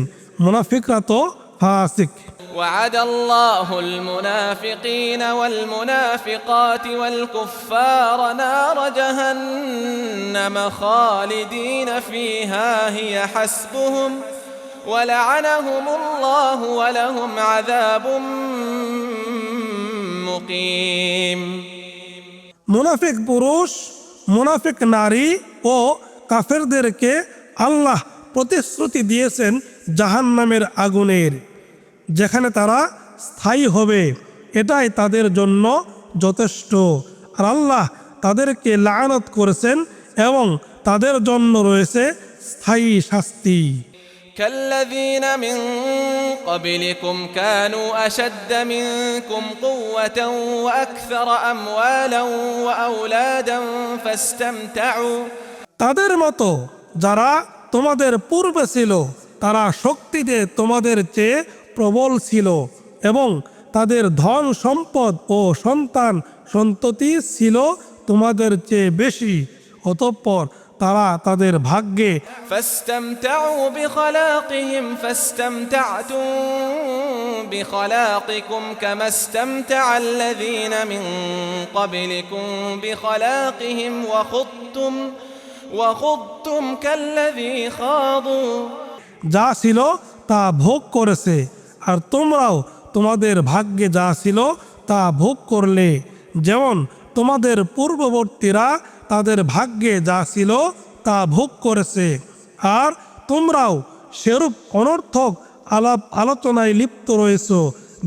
মুনাফিকরা তো ফাসিক। وعد الله المنافقين والمنافقات والكفار نار جهنم خالدين فيها هي حسبهم ولعنهم الله ولهم عذاب মুকিম। মুনাফিক পুরুষ, মুনাফিক নারী ও কাফেরদেরকে আল্লাহ প্রতিশ্রুতি দিয়েছেন জাহান্নামের আগুনের, যেখানে তারা স্থায়ী হবে, এটাই তাদের জন্য যথেষ্ট। আর আল্লাহ তাদেরকে লাআনত করেছেন এবং তাদের জন্য রয়েছে স্থায়ী শাস্তি। كالذين من قبلكم كانوا أشد منكم قوة وأكثر أموالا وأولادا فاستمتعوا তাদের মতো যারা তোমাদের পূর্বে ছিল তারা শক্তিতে তোমাদের চেয়ে প্রবল ছিল এবং তাদের ধন সম্পদ ও সন্তান সন্ততি ছিল তোমাদের চেয়ে বেশি, অতঃপর তারা তাদের ভাগ্যে فاستمتعوا بخلاقهم فاستمتعتم بخلاقكم كما استمتع الذين من قبلكم بخلاقهم وخضتم كالذي خاضوا যা ছিল তা ভোগ করেছে আর তোমরাও তোমাদের ভাগ্যে যা ছিল তা ভোগ করলে, যেমন তোমাদের পূর্ববর্তীরা তাদের ভাগ্যে যা ছিল তা ভোগ করেছে, আর তোমরাও সেরূপ অনর্থক আলাপ আলোচনায় লিপ্ত রয়েছ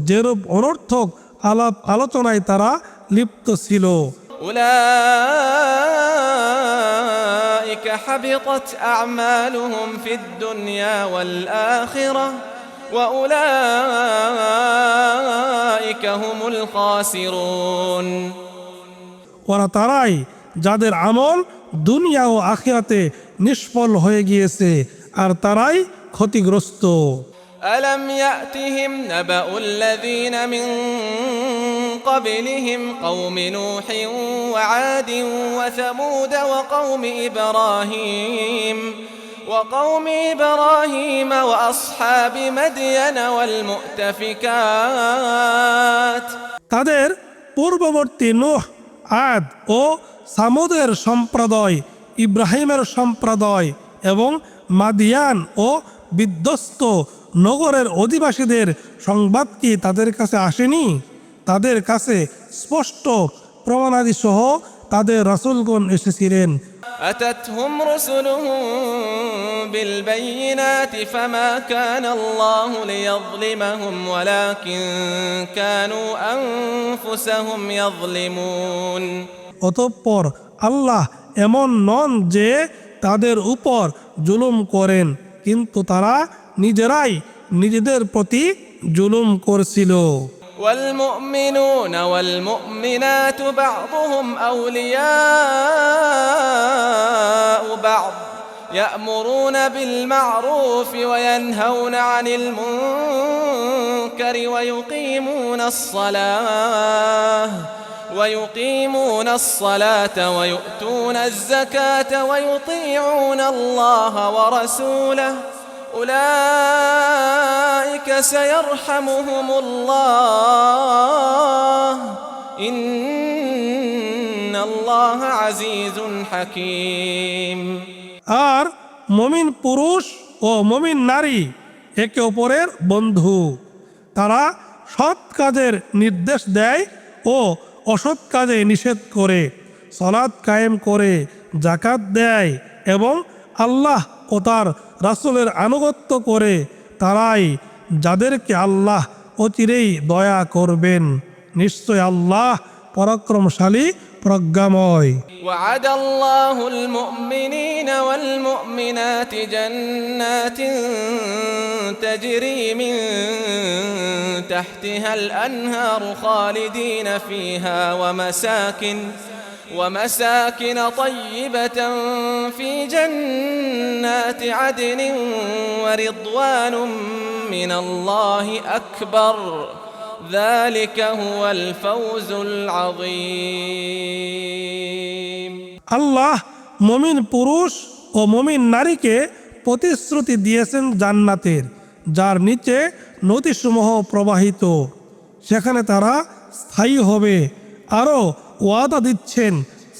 যেরূপ অনর্থক আলাপ আলোচনায় তারা লিপ্ত ছিল। أولئك حبطت أعمالهم في الدنيا والآخرة وأولئك هم الخاسرون ওরা তারাই যাদের আমল দুনিয়া ও আখিরাতে নিষ্ফল হয়ে গিয়েছে আর তারাই ক্ষতিগ্রস্ত। ألم يأتهم نبأ الذين من قبلهم قوم نوح وعاد وثمود وقوم إبراهيم وأصحاب مدين والمؤتفكات তাদের পূর্ববর্তী নূহ, আদ ও সামুদের সম্প্রদায়, ইব্রাহিমের সম্প্রদায় এবং মাদিয়ান ও বিধ্বস্ত নগরের অধিবাসীদের সংবাদ কি তাদের কাছে আসেনি? তাদের কাছে স্পষ্ট প্রমাণাদি সহ তাদের রাসূলগণ এসেছিলেন। أتتهم رسلهم بالبينات فما كان الله ليظلمهم ولكن كانوا أنفسهم يظلمون অতঃপর আল্লাহ এমন নন যে তাদের উপর জুলুম করেন, কিন্তু তারা নিজেরাই নিজেদের প্রতি জুলুম করছিল। والمؤمنون والمؤمنات بعضهم أولياء بعض يأمرون بالمعروف وينهون عن المنكر ويقيمون الصلاة ويؤتون الزكاة ويطيعون الله ورسوله أولئك سيرحمهم الله إن الله عزيز حكيم আর মুমিন পুরুষ ও মুমিন নারী একে অপরের বন্ধু। তারা সৎ কাজের নির্দেশ দেয় ও অসৎ কাজে নিষেধ করে, সালাত কায়েম করে, যাকাত দেয় এবং আল্লাহ ও তার রাসূলের আনুগত্য করে। তারাই যাদেরকে আল্লাহ অচিরেই দয়া করবেন। নিশ্চয় আল্লাহ পরাক্রমশালী, প্রজ্ঞাময়। وعد الله المؤمنين والمؤمنات جنات تجري من تحتها الأنهار خالدين فيها ومساكن طيبة في جنات عدن ورضوان من الله أكبر ذلك هو الفوز العظيم আল্লাহ মুমিন পুরুষ ও মুমিন নারীকে প্রতিশ্রুতি দিয়েছেন জান্নাতের, যার নিচে নদীসমূহ প্রবাহিত, সেখানে তারা স্থায়ী হবে। আরও ওয়াদা দিচ্ছেন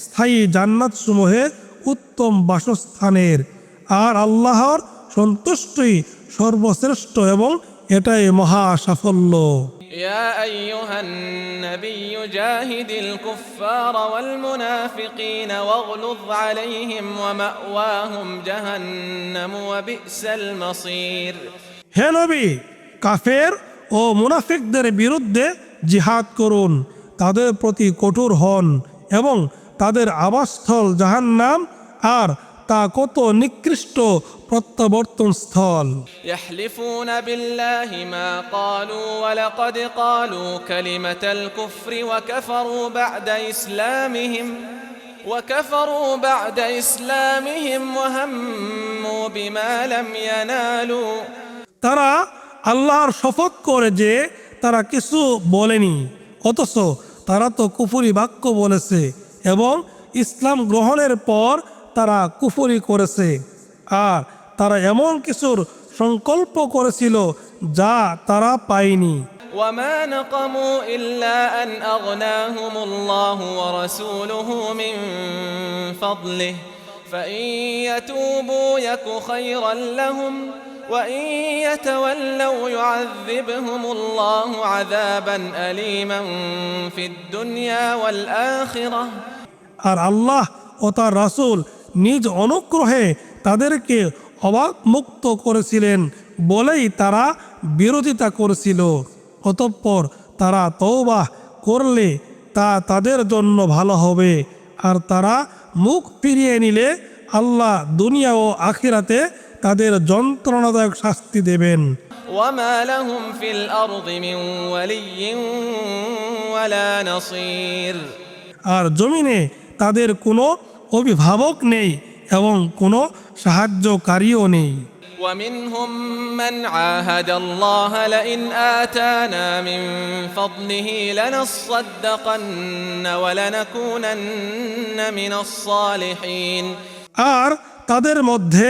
স্থায়ী জান্নাতসমূহের উত্তম বাসস্থানের। আর আল্লাহর সন্তুষ্টি সর্বশ্রেষ্ঠ এবং এটাই মহা সাফল্য। يا أيها النبي جاهد الكفار والمنافقين واغلظ عليهم ومأواهم جهنم وبئس المصير হে নবী, কাফের ও মুনাফিকদের বিরুদ্ধে জিহাদ করুন, তাদের প্রতি কঠোর হন এবং তাদের আবাসস্থল জাহান্নাম আর তা কত নিকৃষ্ট প্রত্যাবর্তন স্থল। يحلفون بالله ما قالوا ولقد قالوا كلمة الكفر وكفروا بعد إسلامهم وهموا بما لم ينالوا। তারা আল্লাহর শপথ করে যে তারা কিছু বলেনি, অথচ তারা তো কুফরি বাক্য বলেছে এবং ইসলাম গ্রহণের পর তারা কুফরি করেছে। আর তারা এমন কিছুর সংকল্প করেছিল যা তারা পায়নি। وما نقموا إلا أن أغناهم الله ورسوله من فضله فإن يتوبوا يك خيرا لهم وإن يتولوا يعذبهم الله عذابا أليما في الدنيا والآخرة। আর আল্লাহ ও তার রাসূল নিজ অনুগ্রহে তাদেরকে অবাকমুক্ত করেছিলেন বলেই তারা বিরোধিতা করেছিল। অতঃপর তারা তওবাহ করলে তা তাদের জন্য ভালো হবে, আর তারা মুখ ফিরিয়ে নিলে আল্লাহ দুনিয়া ও আখিরাতে তাদের যন্ত্রণাদায়ক শাস্তি দেবেন। وما لهم في الأرض من ولي ولا نصير। আর জমিনে তাদের কোনো অভিভাবক নেই এবং কোনো সাহায্যকারীও নেই। ومنهم من عاهد الله لئن آتانا من فضله لنصدقن ولنكونن من الصالحين। আর তাদের মধ্যে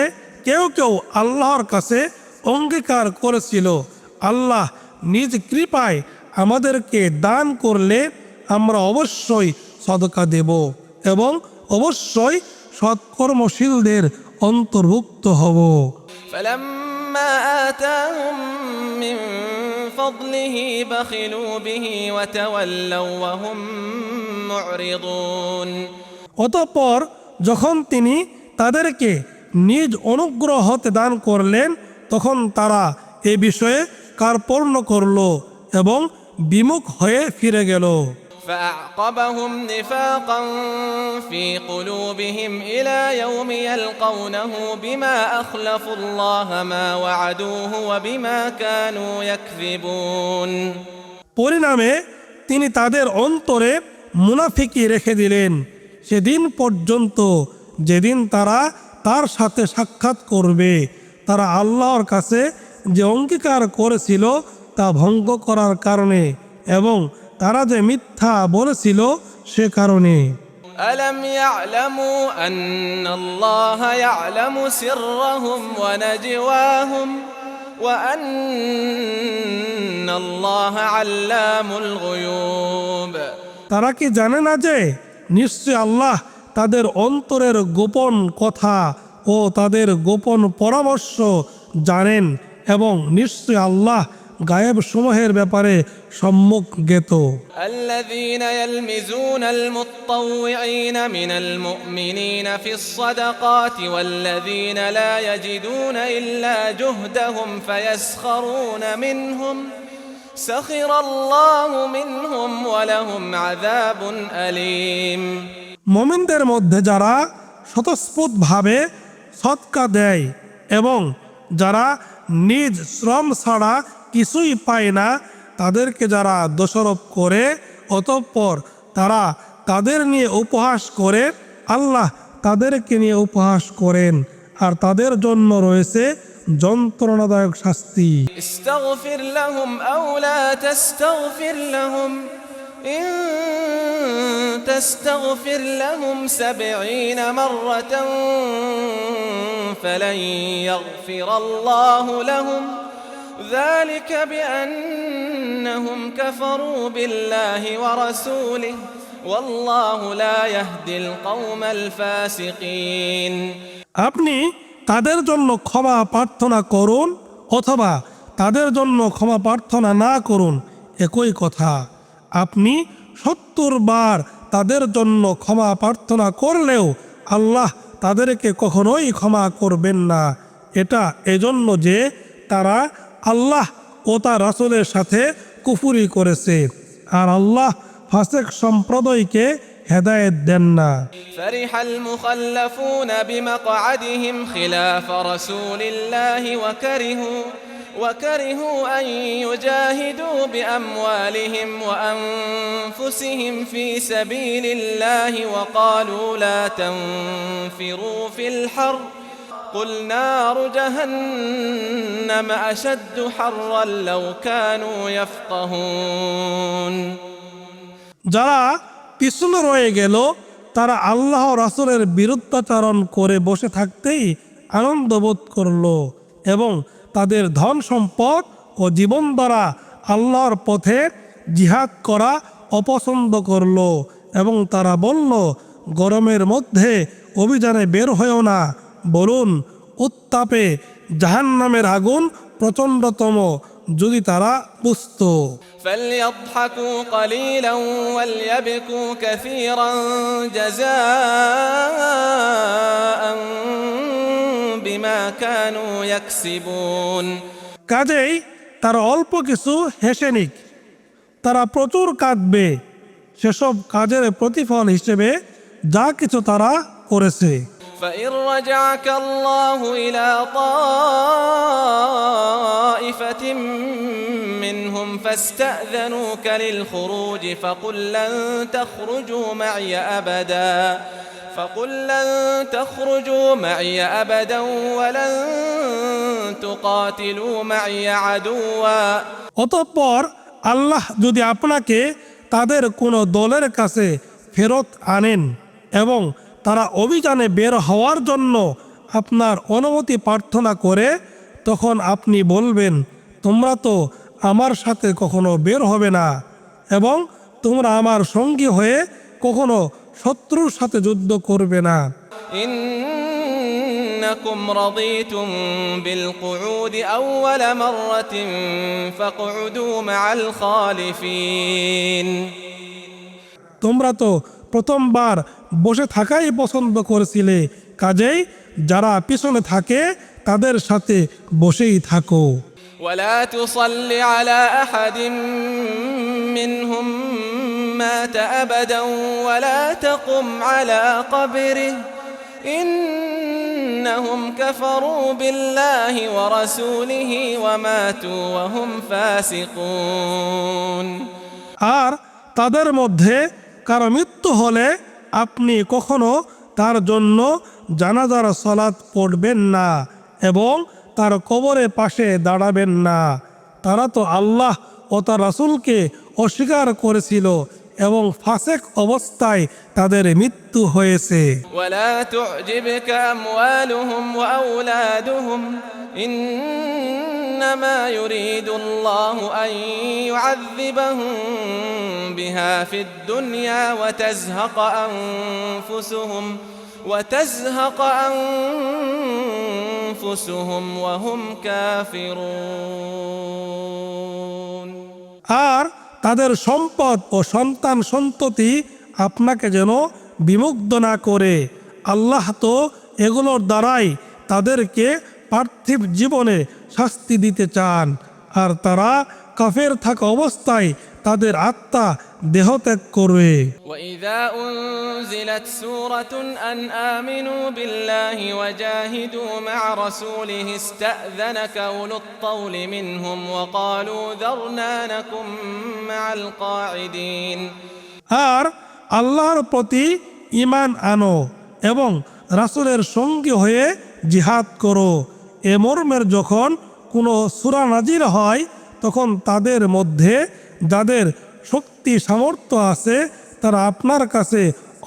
কেউ কেউ আল্লাহর কাছে অঙ্গীকার করেছিল, আল্লাহ নিজ কৃপায় আমাদেরকে দান করলে আমরা অবশ্যই সদকা দেব এবং অবশ্যই সৎকর্মশীলদের অন্তর্ভুক্ত হব। فلما آتاهم من فضله بخلوا به وتولوا وهم معرضون। অতঃপর যখন তিনি তাদেরকে নিজ অনুগ্রহ হতে দান করলেন তখন তারা এ বিষয়ে কার্পণ্য করল এবং বিমুখ হয়ে ফিরে গেল। فأعقبهم نفاقا في قلوبهم إلى يوم يلقونه بما أخلفوا الله ما وعدوه وبما كانوا يكذبون। পরিণামে তিনি তাদের অন্তরে মুনাফিকি রেখে দিলেন সেদিন পর্যন্ত যেদিন তারা তার সাথে সাক্ষাৎ করবে। তারা আল্লাহর কাছে যে অঙ্গীকার করেছিল তা ভঙ্গ করার কারণে এবং তারা যে মিথ্যা বলেছিল সে কারণে। ألم يعلموا أن الله يعلم سرهم ونجواهم وأن الله علام الغيوب। তারা কি জানে না যে নিশ্চয় আল্লাহ তাদের অন্তরের গোপন কথা ও তাদের গোপন পরামর্শ জানেন এবং নিশ্চয় আল্লাহ গায়েব সমূহের ব্যাপারে সম্যক জ্ঞাত। الذين يلمزون المطوعين من المؤمنين في الصدقات والذين لا يجدون إلا جهدهم فيسخرون منهم سخر الله منهم ولهم عذاب أليم। মুমিনদের মধ্যে যারা স্বতঃস্ফূর্তভাবে সদকা দেয় এবং যারা নিজ শ্রম ছাড়া কিছুই পায় না তাদেরকে যারা দোষারোপ করে অতঃপর তারা তাদের নিয়ে উপহাস করে, আল্লাহ তাদেরকে নিয়ে উপহাস করেন আর তাদের জন্য রয়েছে যন্ত্রণাদায়ক শাস্তি। استغفر لهم أو لا تستغفر لهم إن تستغفر لهم 70 مرة فلن يغفر الله لهم ذلك بأنهم كفروا بالله ورسوله والله لا يهدي القوم الفاسقين। আপনি তাদের জন্য ক্ষমা প্রার্থনা করুন অথবা তাদের জন্য ক্ষমা প্রার্থনা না করুন, একই কথা। আপনি 70 বার তাদের জন্য ক্ষমা প্রার্থনা করলেও আল্লাহ তাদেরকে কখনোই ক্ষমা করবেন না। এটা এজন্য যে তারা আল্লাহ ও তার রাসূলের সাথে কুফরি করেছে আর আল্লাহ ফাসেক সম্প্রদায়কে হেদায়েত দেন না। فرح المخلفون بمقعدهم خلاف رسول الله وكرهوا أن يجاهدوا بأموالهم وأنفسهم في سبيل الله وقالوا لا تنفروا في الحر قل نار جهنم أشد حرا لو كانوا يفقهون যারা পিছনে রয়ে গেল তারা আল্লাহ রাসূলের বিরুদ্ধাচরণ করে বসে থাকতেই আনন্দ বোধ করল এবং তাদের ধন সম্পদ ও জীবন দ্বারা আল্লাহর পথে জিহাদ করা অপছন্দ করল এবং তারা বলল গরমের মধ্যে অভিযানে বের হয়েও না, বলুন উত্তাপে জাহান্নামের আগুন প্রচণ্ডতম, যদি তারা বুঝত। فليضحكوا قليلا وليبكوا كثيرا جزاء بما كانوا يكسبون কাজেই তারা অল্প কিছু হেসে নিক, তারা প্রচুর কাঁদবে সেসব কাজের প্রতিফল হিসেবে যা কিছু তারা করেছে। فإن رجعك الله إلى طائفة منهم فاستأذنوك للخروج فقل لن تخرجوا معي أبدا ولن تقاتلوا معي عدوا অতঃপর আল্লাহ যদি আপনাকে তাদের কোনো দলের কাছে ফেরত আনেন এবং তারা অভিযানে বের হওয়ার জন্য আপনার অনুমতি প্রার্থনা করে, তখন আপনি বলবেন তোমরা তো আমার সাথে কখনো বের হবে না এবং তোমরা আমার সঙ্গী হয়ে কখনো শত্রুর সাথে যুদ্ধ করবে না। إنكم رضيتم بالقعود أول مرة فاقعدوا مع الخالفين তোমরা তো প্রথমবার বসে থাকাই পছন্দ করেছিলে, কাজেই যারা পিছনে থাকে তাদের সাথে বসেই থাকো। ولا تصل على أحد منهم مات أبدا ولا تقم على قبره إنهم كفروا بالله ورسوله وماتوا وهم فاسقون আর তাদের মধ্যে কারো মৃত্যু হলে আপনি কখনো তার জন্য জানাজার সালাত পড়বেন না এবং তার কবরের পাশে দাঁড়াবেন না। তারা তো আল্লাহ ও তার রাসূলকে অস্বীকার করেছিল এবং ফাসেক অবস্থায় তাদের মৃত্যু হয়েছে। ولا تعجبك أموالهم وأولادهم إنما يريد الله أن يعذبهم بها في الدنيا وتزهق أنفسهم وهم كافرون আর তাদের সম্পদ ও সন্তান সন্ততি আপনাকে যেন বিমুগ্ধ না করে। আল্লাহ তো এগুলোর দ্বারাই তাদেরকে পার্থিব জীবনে শাস্তি দিতে চান, আর তারা কাফের থাকা অবস্থায় তাদের আত্মা দেহত্যাগ করবে। وإذا أنزلت سورة أن آمنوا بالله وجاهدوا مع رسوله استأذنك أولو الطول منهم وقالوا ذرنا نكن مع القاعدين আর আল্লাহর প্রতি ঈমান আনো এবং রাসূলের সঙ্গী হয়ে জিহাদ করো। এ মর্মের যখন কোনো সূরা নাজিল হয় তখন তাদের মধ্যে যাদের শক্তি সামর্থ্য আছে তারা আপনার কাছে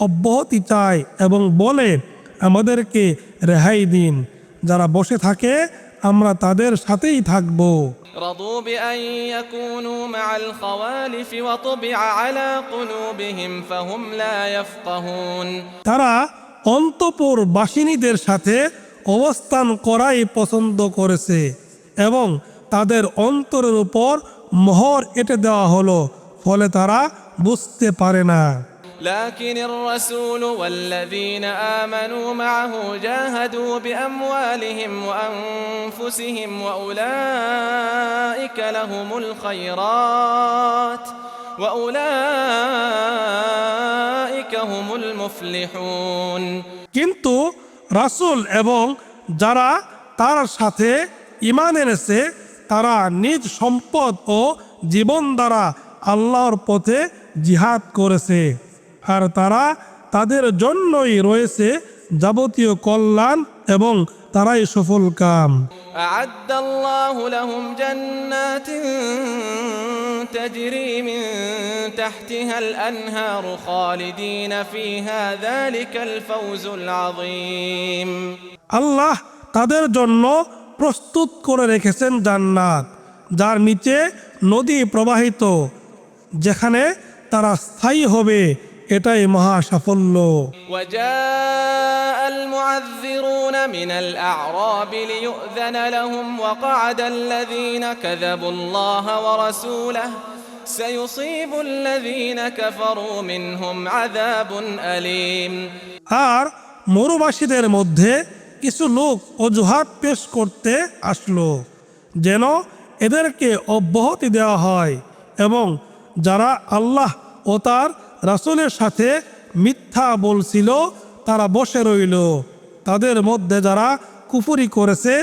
অব্যাহতি চায় এবং বলে আমাদেরকে রেহাই দিন। যারা বসে থাকে আমরা তাদের সাথেই থাকব। رضوا بأن يكونوا مع الخوالف وطبع على قلوبهم فهم لا يفقهون তারা অন্তঃপুর বাসিনীদের সাথে অবস্থান করাই পছন্দ করেছে এবং তাদের অন্তরের উপর মোহর এঁটে দেওয়া হলো, ফলে তারা বুঝতে পারে না। لكن الرسول والذين آمنوا معه جاهدوا بأموالهم وأنفسهم وأولئك لهم الخيرات وأولئك هم المفلحون কিন্তু রাসূল এবং যারা তার সাথে ঈমান এনেছে তারা নিজ সম্পদ ও জীবন দ্বারা আল্লাহর পথে জিহাদ করেছে আর তারা তাদের জন্যই রয়েছে যাবতীয় কল্যাণ এবং তারাই সফলকাম أعد الله لهم جنات تجري من تحتها الأنهار خالدين فيها ذلك الفوز العظيم আল্লাহ তাদের জন্য প্রস্তুত করে রেখেছেন জান্নাত যার নিচে নদী প্রবাহিত যেখানে তারা স্থায়ী হবে এটাই মহা সাফল্য وجاء المعذرون من الأعراب ليؤذن لهم وقعد الذين كذبوا الله ورسوله سيصيب الذين كفروا منهم عذاب أليم আর মরুবাসীদের মধ্যে কিছু লোক অজুহাত পেশ করতে আসলো যেন এদেরকে অব্যাহতি দেওয়া হয় এবং যারা আল্লাহ ও তার রাসূলের সাথে মিথ্যা বলছিল তারা বসে রইল তাদের মধ্যে যারা কুফরি করেছে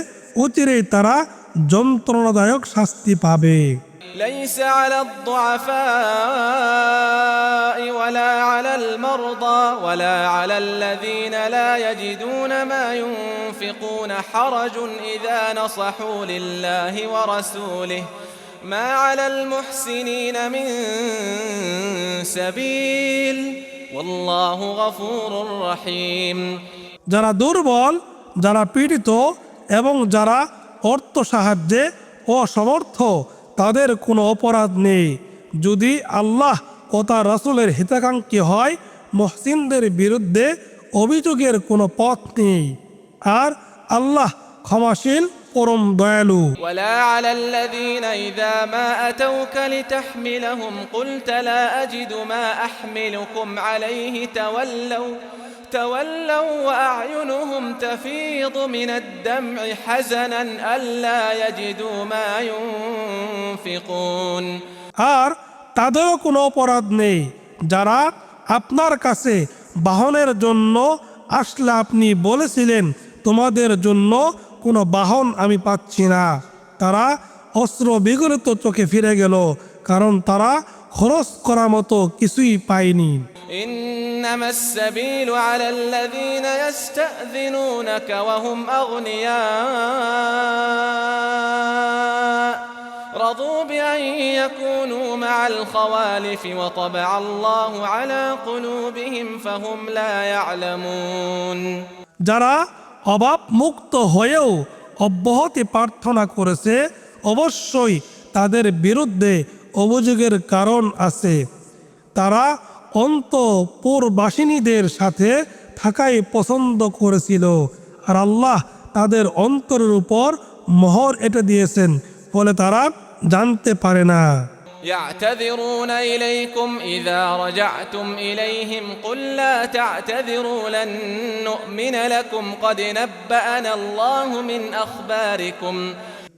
অচিরেই তারা যন্ত্রণাদায়ক শাস্তি পাবে ليس على الضعفاء ولا على المرضى ولا على الذين لا يجدون ما ينفقون حرج إذا نصحوا لله ورسوله ما على المحسنين من سبيل والله غفور رحيم যারা দুর্বল যারা পীড়িত এবং যারা অর্থ সাহায্যে অসমর্থ তাদের কোনো অপরাধ নেই যদি আল্লাহ ও তার রাসূলের হিতাকাঙ্ক্ষী হয় মুহসিনদের বিরুদ্ধে অভিযোগের কোনো পথ নেই আর আল্লাহ ক্ষমাশীল পরম দয়ালু ولا على الذين إذا ما أتوك لتحملهم قلت لا أجد ما أحملكم عليه تولوا وأعينهم تفيض من الدمع حزنا ألا يجدوا ما ينفقون আর তাদেরও কোনো অপরাধ নেই যারা আপনার কাছে বাহনের জন্য আসলে আপনি বলেছিলেন তোমাদের জন্য কোনো বাহন আমি পাচ্ছি না তারা অস্ত্র বিগলিত চোখে ফিরে গেল কারণ তারা খরচ করার মতো কিছুই পায়নি إنما السبيل على الذين يستأذنونك وهم أغنياء رضوا بأن يكونوا مع الخوالف وطبع الله على قلوبهم فهم لا يعلمون যারা অভাব মুক্ত হয়েও অব্যাহতি প্রার্থনা করেছে অবশ্যই তাদের বিরুদ্ধে অভিযোগের কারণ আছে তারা অন্তঃপুরবাসিনীদের সাথে থাকাই পছন্দ করেছিল আর আল্লাহ তাদের অন্তরের উপর মোহর এঁটে দিয়েছেন ফলে তারা জানতে পারে না يعتذرون إليكم إذا رجعتم إليهم قل لا تعتذروا لن نؤمن لكم قد نبأنا الله من أخباركم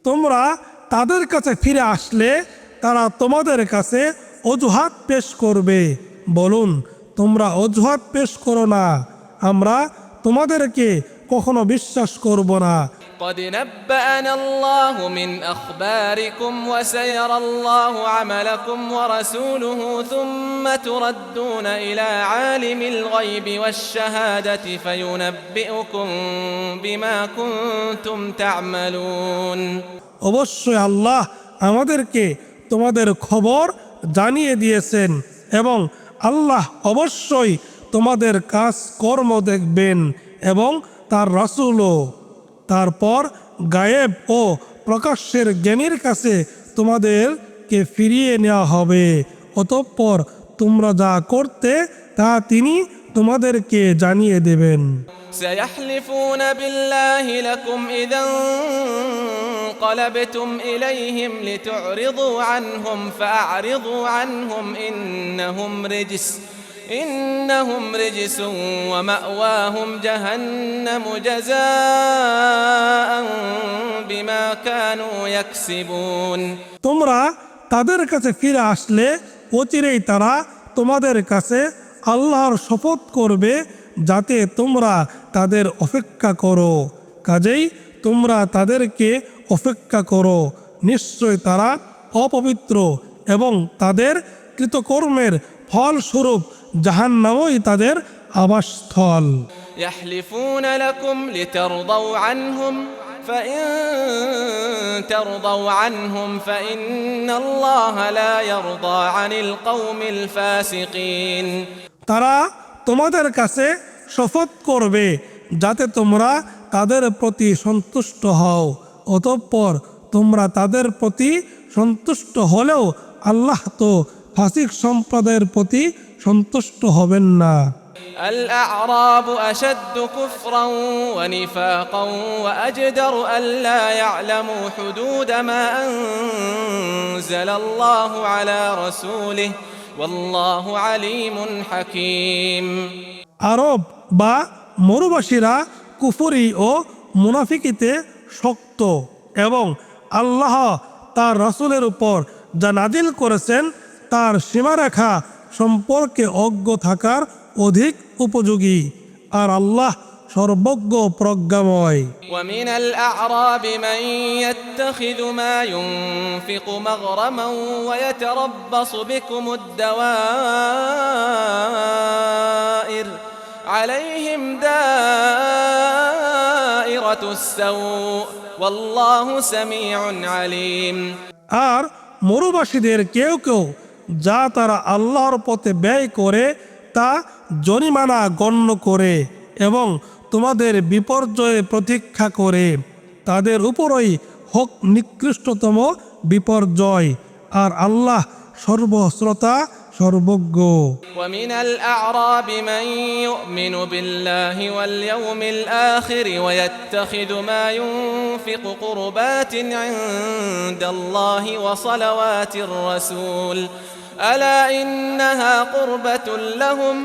তোমরা তাদের কাছে ফিরে আসলে তারা তোমাদের কাছে অজুহাত পেশ করবে বলুন তোমরা অজুহাত পেশ করো না আমরা তোমাদেরকে কখনো বিশ্বাস করব না قد نبأنا الله من أخباركم وسيرى الله عملكم ورسوله ثم تردون إلى عالم الغيب والشهادة فينبئكم بما كنتم تعملون অবশ্যই আল্লাহ আমাদেরকে তোমাদের খবর জানিয়ে দিয়েছেন এবং আল্লাহ অবশ্যই তোমাদের কাজ কর্ম দেখবেন এবং তার রাসূলও তারপর গায়েব ও প্রকাশ্যের জ্ঞানীর কাছে তোমাদেরকে ফিরিয়ে নেওয়া হবে অতঃপর তোমরা যা করতে তা তিনি তোমাদেরকে জানিয়ে দেবেন سيحلفون بالله لكم إذا انقلبتم إليهم لتعرضوا عنهم فأعرضوا عنهم إنهم رجس ومأواهم جهنم جزاء بما كانوا يكسبون তোমরা তাদের কাছে ফিরে আসলে অচিরেই তারা তোমাদের কাছে আল্লাহর শপথ করবে যাতে তোমরা তাদের অপেক্ষা করো। কাজেই তোমরা তাদেরকে অপেক্ষা করো, নিশ্চয় তারা অপবিত্র এবং তাদের কৃতকর্মের ফলস্বরূপ জাহান্নামই তাদের আবাসস্থল। يحلفون لكم لترضوا عنهم فإن ترضوا عنهم فإن الله لا يرضى عن القوم الفاسقين তারা তোমাদের কাছে শপথ করবে যাতে তোমরা তাদের প্রতি সন্তুষ্ট হও, অতঃপর তোমরা তাদের প্রতি সন্তুষ্ট হলেও আল্লাহ তো ফাসিক সম্প্রদায়ের প্রতি সন্তুষ্ট হবেন না। الأعراب أشد كفرا ونفاقا وأجدر ألا يعلموا حدود ما أنزل الله على رسوله والله عليم حكيم আরব বা মরুবাসীরা কুফরি ও মুনাফিকিতে শক্ত এবং আল্লাহ তার রাসূলের উপর যা নাজিল করেছেন তার সীমারেখা সম্পর্কে অজ্ঞ থাকার অধিক উপযোগী, আর আল্লাহ সর্বজ্ঞ প্রজ্ঞাময়। ومن الأعراب من يتخذ ما ينفق مغرما ويتربص بكم الدوائر عليهم دائرة السوء والله سميع عليم আর মরুবাসীদের কেউ কেউ যা তারা আল্লাহর পথে ব্যয় করে তা জরিমানা গণ্য করে এবং তোমাদের বিপর্যয়ে প্রতীক্ষা করে, তাদের উপরই হোক নিকৃষ্টতম বিপর্যয়, আর আল্লাহ সর্বশ্রোতা সর্বজ্ঞ। ومن الأعراب من يؤمن بالله واليوم الآخر ويتخذ ما ينفق قربات عند الله وصلوات الرسول ألا إنها قربة لهم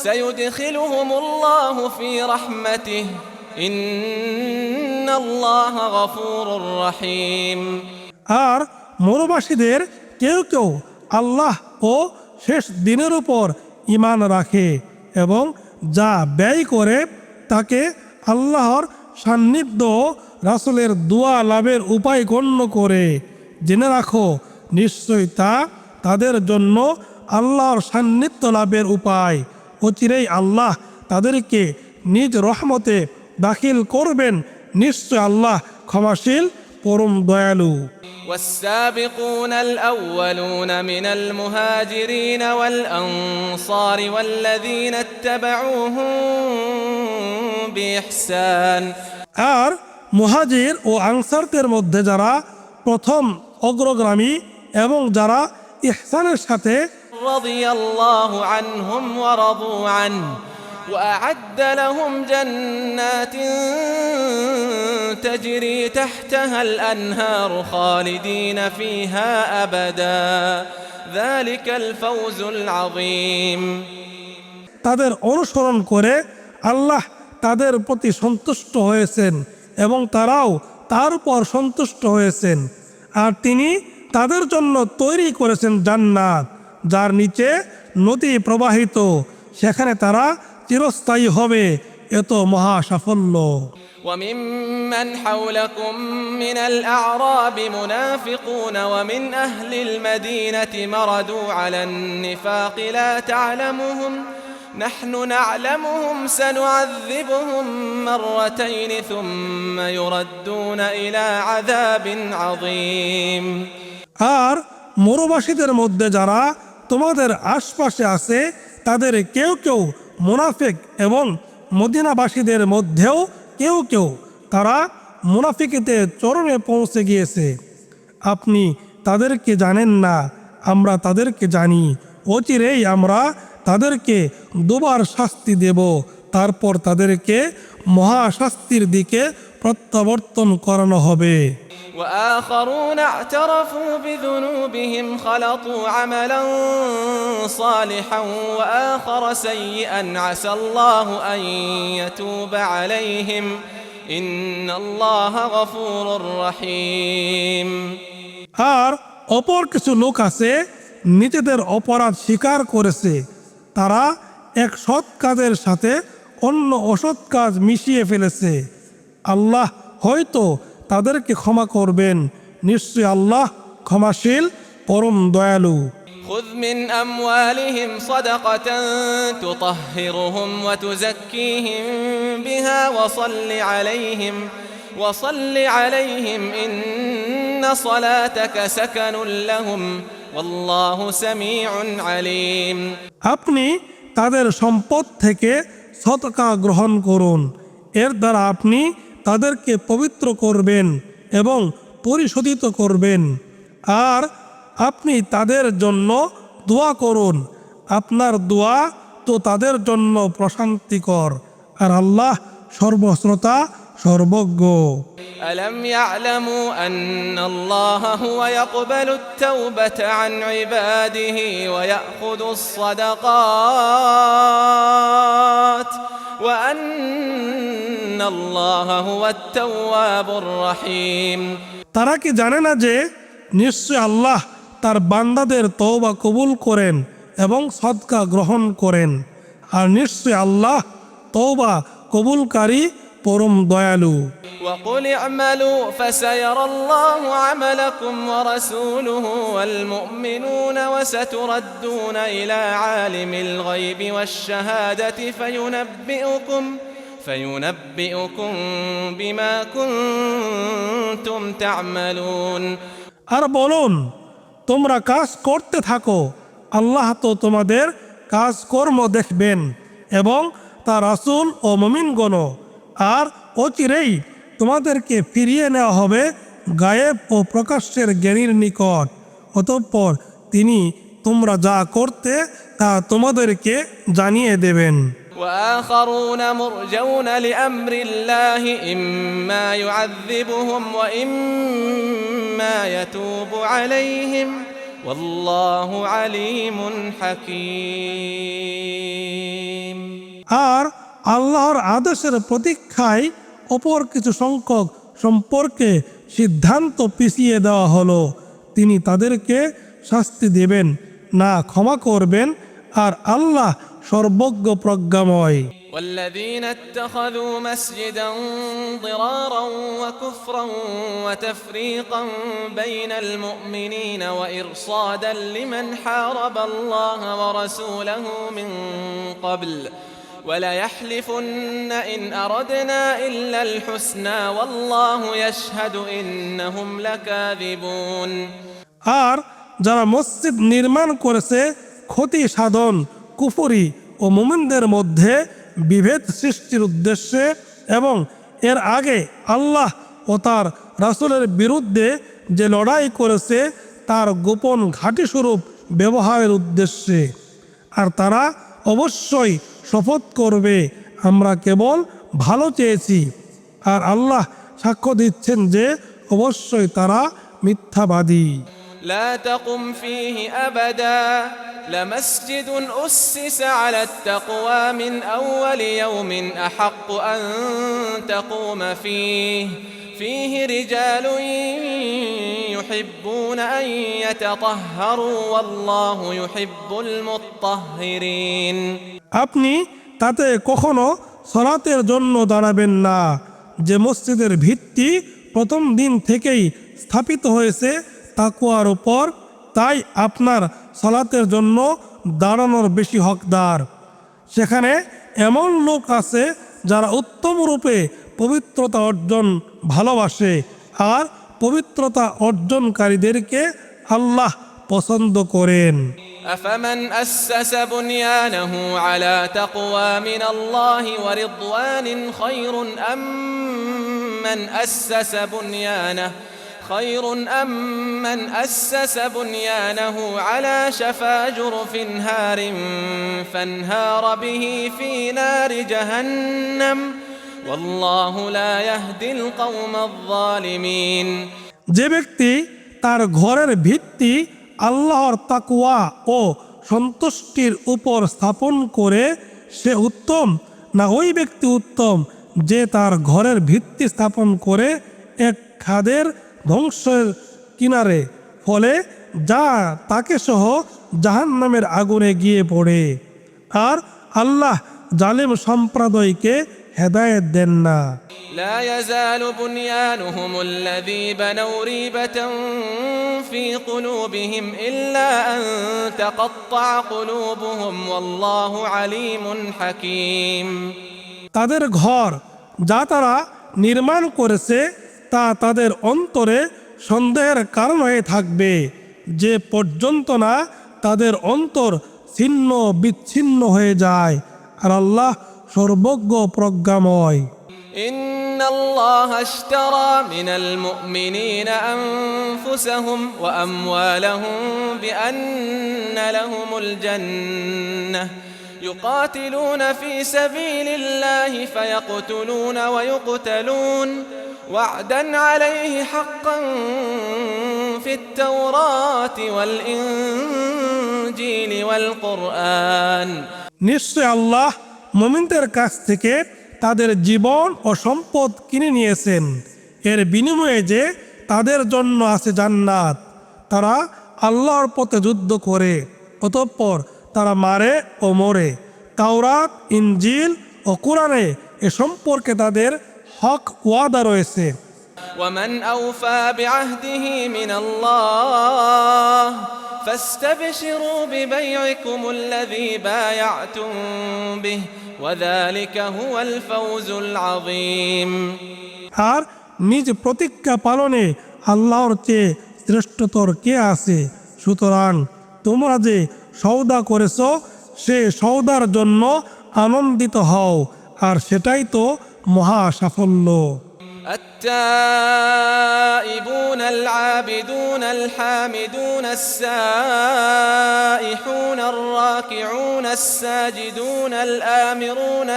سيدخلهم الله في رحمته إن الله غفور رحيم আর মরুবাসীদের কেউ কেউ আল্লাহ ও শেষ দিনের উপর ঈমান রাখে এবং যা ব্যয় করে তাকে আল্লাহর সান্নিধ্য ও রাসূলের দোয়া লাভের উপায় গণ্য করে, জেনে রাখো নিশ্চয় তা তাদের জন্য আল্লাহর সান্নিধ্য লাভের উপায়। অচিরেই আল্লাহ তাদেরকে নিজ রহমতে দাখিল করবেন, নিশ্চয় আল্লাহ ক্ষমাশীল পরম দয়ালু। والسابقون الأولون من المهاجرين والأنصار والذين اتبعوهم بإحسان আর মুহাজির ও আনসারদের মধ্যে যারা প্রথম অগ্রগামী এবং যারা ইহসানের সাথে رضي الله عنهم ورضوا عنه وأعد لهم جنات تجري تحتها الأنهار خالدين فيها أبدا ذلك الفوز العظيم তাদের অনুসরণ করে আল্লাহ তাদের প্রতি সন্তুষ্ট হয়েছেন এবং তারাও তার উপর সন্তুষ্ট হয়েছেন, আর তিনি তাদের জন্য তৈরি করেছেন জান্নাত যার নিচে নদী প্রবাহিত, সেখানে তারা চিরস্থায়ী হবে, এত মহা সাফল্য। وممن حولكم من الأعراب منافقون ومن أهل المدينة مردوا على النفاق لا تعلمهم نحن نعلمهم سنعذبهم مرتين ثم يردون إلى عذاب عظيم আর মরুবাসীদের মধ্যে যারা তোমাদের আশপাশে আছে তাদের কেউ কেউ মুনাফিক এবং মদিনাবাসীদের মধ্যেও কেউ কেউ তারা মুনাফিকিতে চরমে পৌঁছে গিয়েছে। আপনি তাদেরকে জানেন না, আমরা তাদেরকে জানি। অচিরেই আমরা তাদেরকে দুবার শাস্তি দেব, তারপর তাদেরকে মহা শাস্তির দিকে প্রত্যাবর্তন করানো হবে। وآخرون اعترفوا بذنوبهم خلطوا عملا صالحا وآخر سيئا عسى الله أن يتوب عليهم إن الله غفور رحيم আর অপর কিছু লোক আছে নিজেদের অপরাধ স্বীকার করেছে। তারা এক সৎ কাজের সাথে অন্য অসৎ কাজ মিশিয়ে ফেলেছে। আল্লাহ হয়তো তাদেরকে ক্ষমা করবেন। নিশ্চয়ই আল্লাহ ক্ষমাশীল, পরম দয়ালু। خذ من أموالهم صدقة تطهرهم وتزكيهم بها وصل عليهم إن صلاتك سكن لهم والله سميع عليم। আপনি তাদের সম্পদ থেকে সদকা গ্রহণ করুন, এর দ্বারা আপনি তাদেরকে পবিত্র করবেন এবং পরিশোধিত করবেন। আর আপনি তাদের জন্য দোয়া করুন, আপনার দোয়া তো তাদের জন্য প্রশান্তিকর, আর আল্লাহ সর্বশ্রোতা, সর্বজ্ঞ। ألم يعلموا أن الله هو يقبل التوبة عن عباده ويأخذ الصدقات وأن الله هو التواب الرحيم। তারা কি জানে না যে নিশ্চয় আল্লাহ তার বান্দাদের তওবা কবুল করেন এবং সদকা গ্রহণ করেন, আর নিশ্চয় আল্লাহ তওবা কবুলকারী, পরম দয়ালু। وقل اعملوا فسيرى الله عملكم ورسوله والمؤمنون وستردون إلى عالم الغيب والشهادة فينبئكم بما كنتم تعملون। আর বলুন, তোমরা কাজ করতে থাকো, আল্লাহ তো তোমাদের কাজকর্ম দেখবেন এবং তার রাসূল ও মুমিনগণ, আর অচিরেই তোমাদেরকে ফিরিয়ে নেওয়া হবে গায়েব ও প্রকাশ্যের জ্ঞানীর নিকট। অতঃপর তিনি তোমরা যা করতে তা তোমাদেরকে জানিয়ে দেবেন। وآخرون مرجون لأمر الله إما يعذبهم وإما يتوب عليهم والله عليم حكيم। আর আল্লাহর আদেশের প্রতীক্ষায় অপর কিছু সংখ্যক সম্পর্কে সিদ্ধান্ত পিছিয়ে দেওয়া হলো। তিনি তাদেরকে শাস্তি দেবেন না, ক্ষমা করবেন, আর আল্লাহ সর্বজ্ঞ, প্রজ্ঞাময়। والذين اتخذوا مسجدا ضرارا وكفرا وتفريقا بين المؤمنين وإرصادا لمن حارب الله ورسوله من قبل وليحلفن إن أردنا إلا الحسنى والله يشهد إنهم لكاذبون। আর যারা মসজিদ নির্মাণ করেছে ক্ষতি সাধন, কুফরি ও মুমিনদের মধ্যে বিভেদ সৃষ্টির উদ্দেশ্যে এবং এর আগে আল্লাহ ও তার রাসূলের বিরুদ্ধে যে লড়াই করেছে তার গোপন ঘাঁটিস্বরূপ ব্যবহারের উদ্দেশ্যে, আর তারা অবশ্যই শপথ করবে আমরা কেবল ভালো চেয়েছি, আর আল্লাহ সাক্ষ্য দিচ্ছেন যে অবশ্যই তারা মিথ্যাবাদী। لا تقم فيه أبدا لمسجد أسس على التقوى من أول يوم أحق أن تقوم فيه رجال يحبون أن يتطهروا والله يحب المطهرين। আপনি তাতে কখনো সালাতের জন্য দাঁড়াবেন না, যে মসজিদের ভিত্তি প্রথম দিন থেকেই স্থাপিত হয়েছে তাকওয়ার উপর, তাই আপনার সালাতের জন্য দাঁড়ানোর বেশি হকদার। সেখানে এমন লোক আছে যারা উত্তম রূপে পবিত্রতা অর্জন ভালোবাসে, আর পবিত্রতা অর্জনকারীদেরকে আল্লাহ পছন্দ করেন। أفمن أسس بنيانه على تقوى من الله ورضوان خير أم من أسس بنيانه على شفا جرف هار فانهار به في نار جهنم والله لا يهدي القوم الظالمين। যে ব্যক্তি তার ঘরের ভিত্তি আল্লাহর তাকওয়া ও সন্তুষ্টির উপর স্থাপন করে, সে উত্তম না ওই ব্যক্তি উত্তম যে তার ঘরের ভিত্তি স্থাপন করে এক খাদের ধ্বংসের কিনারে, ফলে যা তাকে সহ জাহান্নামের আগুনে গিয়ে পড়ে। আর আল্লাহ জালেম সম্প্রদায়কে হেদায়েত দেন না। لا يزال بنيانهم الذي بنوا ريبة في قلوبهم إلا أن تقطع قلوبهم والله عليم حكيم। তাদের ঘর যা তারা নির্মাণ করেছে তা তাদের অন্তরে সন্দেহের কারণ হয়ে থাকবে, যে পর্যন্ত না তাদের অন্তর ছিন্ন বিচ্ছিন্ন হয়ে যায়। আর আল্লাহ সর্বজ্ঞ প্রজ্ঞাময়। إن الله اشترى من المؤمنين أنفسهم وأموالهم بأن لهم الجنة يقاتلون في سبيل الله فيقتلون ويقتلون وعدا عليه حقا في التوراة والإنجيل والقرآن। নিশ্চয় আল্লাহ মুমিনদের কাছ থেকে তাদের জীবন ও সম্পদ কিনে নিয়েছেন, এর বিনিময়ে যে তাদের জন্য আছে জান্নাত। তারা আল্লাহর পথে যুদ্ধ করে, অতঃপর তারা মারে ও মরে। তাওরাত, ইনজিল ও কোরআনে এ সম্পর্কে তাদের হক ওয়াদা রয়েছে। ومن أوفى بعهده من الله فاستبشروا ببيعكم الذي بايعتم به وذلك هو الفوز العظيم। আর নিজ প্রতিজ্ঞা পালনে আল্লাহর চেয়ে শ্রেষ্ঠতর কে আছে? সুতরাং তোমরা যে সওদা করেছ সে সওদার জন্য আনন্দিত হও, আর সেটাই তো মহা সাফল্য। التائبون العابدون الحامدون السائحون الراكعون الساجدون الآمرون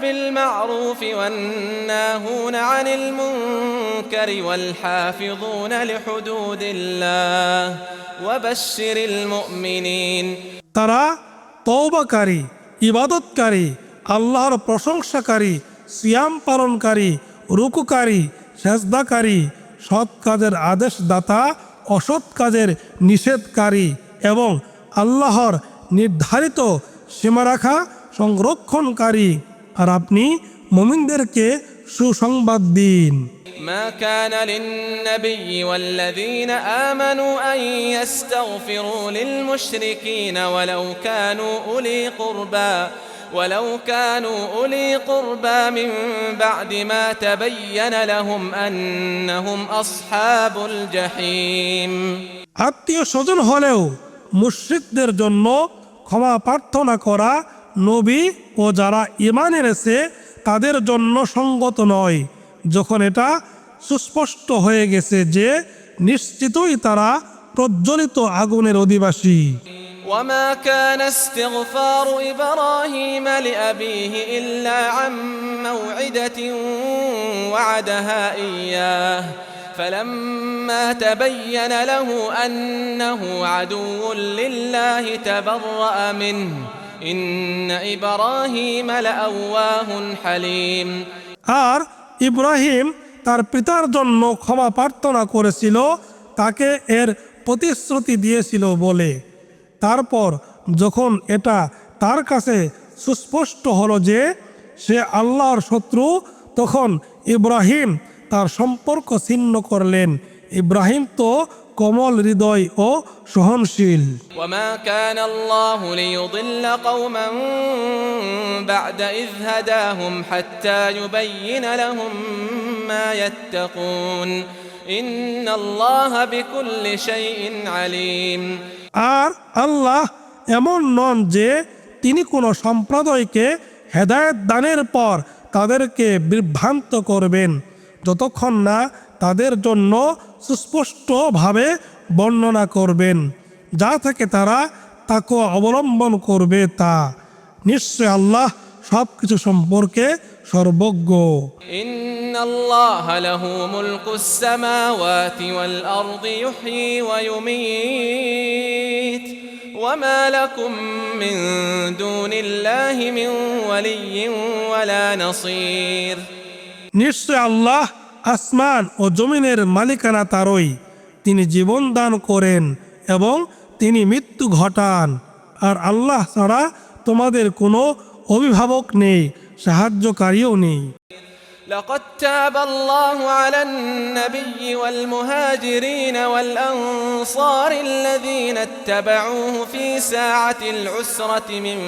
بالمعروف والناهون عن المنكر والحافظون لحدود الله وبشر المؤمنين। তারা তওবাকারী, ইবাদতকারী, আল্লাহর প্রশংসাকারী, সিয়াম পালনকারী, রুকুকারী, সেজদাকারী, সৎ কাজের আদেশদাতা, অসৎ কাজের নিষেধকারী এবং আল্লাহর নির্ধারিত সীমারেখা সংরক্ষণকারী। আর আপনি মুমিনদেরকে সুসংবাদ দিন। ما كان للنبي والذين آمنوا أن يستغفروا للمشركين ولو كانوا أولي قربى من بعد ما تبين لهم أنهم أصحاب الجحيم। আত্মীয় স্বজন হলেও মুশরিকদের জন্য ক্ষমা প্রার্থনা করা নবী ও যারা ঈমান এনেছে তাদের জন্য সঙ্গত নয়, যখন এটা সুস্পষ্ট হয়ে গেছে যে নিশ্চিতই তারা প্রজ্বলিত আগুনের অধিবাসী। وما كان استغفار إبراهيم لأبيه إلا عن موعدة وعدها إياه فلما تبين له أنه عدو لله تبرأ منه إن إبراهيم لأواه حليم। আর ইব্রাহিম তার পিতার জন্য ক্ষমা প্রার্থনা করেছিল তাকে এর প্রতিশ্রুতি দিয়েছিল বলে। তারপর যখন এটা তার কাছে সুস্পষ্ট হলো যে সে আল্লাহর শত্রু, তখন ইব্রাহিম তার সম্পর্ক ছিন্ন করলেন। ইব্রাহিম তো কোমল হৃদয় ও সহনশীল। وما كان الله ليضل قوما بعد إذ هداهم حتى يبين لهم ما يتقون إن الله بكل شيء عليم। আর আল্লাহ এমন নন যে তিনি কোনো সম্প্রদায়কে হেদায়েত দানের পর তাদেরকে বিভ্রান্ত করবেন, যতক্ষণ না তাদের জন্য সুস্পষ্টভাবে বর্ণনা করবেন যা থেকে তারা তাকে অবলম্বন করবে তা। নিশ্চয় আল্লাহ সব কিছু সম্পর্কে সর্বজ্ঞ। ইন্নাল্লাহা লাহু মুলকুস সামাওয়াতি ওয়াল আরদি ইউহয়ী ওয়া ইউমীত ওয়া মা লাকুম মিন দুনিল্লাহি মিন ওয়ালিয়্যিন ওয়ালা নাসীর। নিশ্চয় আল্লাহ আসমান ও জমিনের মালিকানা তারই। তিনি জীবন দান করেন এবং তিনি মৃত্যু ঘটান। আর আল্লাহ ছাড়া তোমাদের কোনো অভিভাবক নেই, সাহায্যকারীও নেই। لقد تاب الله على النبي والمهاجرين والأنصار الذين اتبعوه في ساعة العسرة من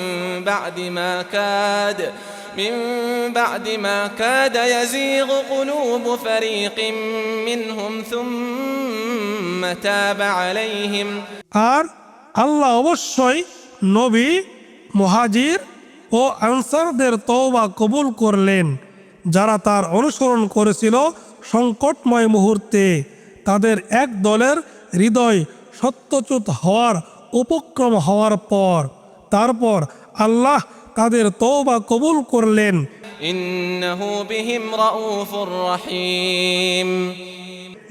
بعد ما كاد يزيغ قلوب فريق منهم ثم تاب عليهم আর আল্লাহ অবশ্যই নবী, মুহাজির ও আনসারদের তওবা কবুল করলেন, যারা তার অনুসরণ করেছিল সংকটময় মুহূর্তে। তাদের এক দলের হৃদয় সত্যচ্যুত হওয়ার উপক্রম হওয়ার পর তারপর আল্লাহ তাদের তওবা কবুল করলেন। ইন্নাহু বিহিম রাউফুর রহিম,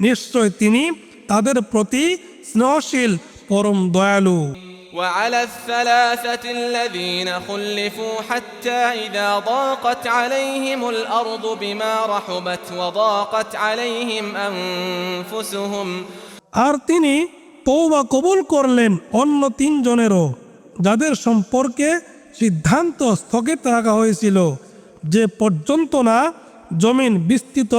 নিশ্চয় তিনি তাদের প্রতি স্নেহশীল, পরম দয়ালু। وعلى الثلاثة الذين خلفوا حتى إذا ضاقت عليهم الأرض بما رحبت وضاقت عليهم أنفسهم আর তিনি তওবা কবুল করলেন অন্য তিনজনেরও, যাদের সম্পর্কে সিদ্ধান্ত স্থগিত রাখা হয়েছিল, যে পর্যন্ত না জমিন বিস্তৃত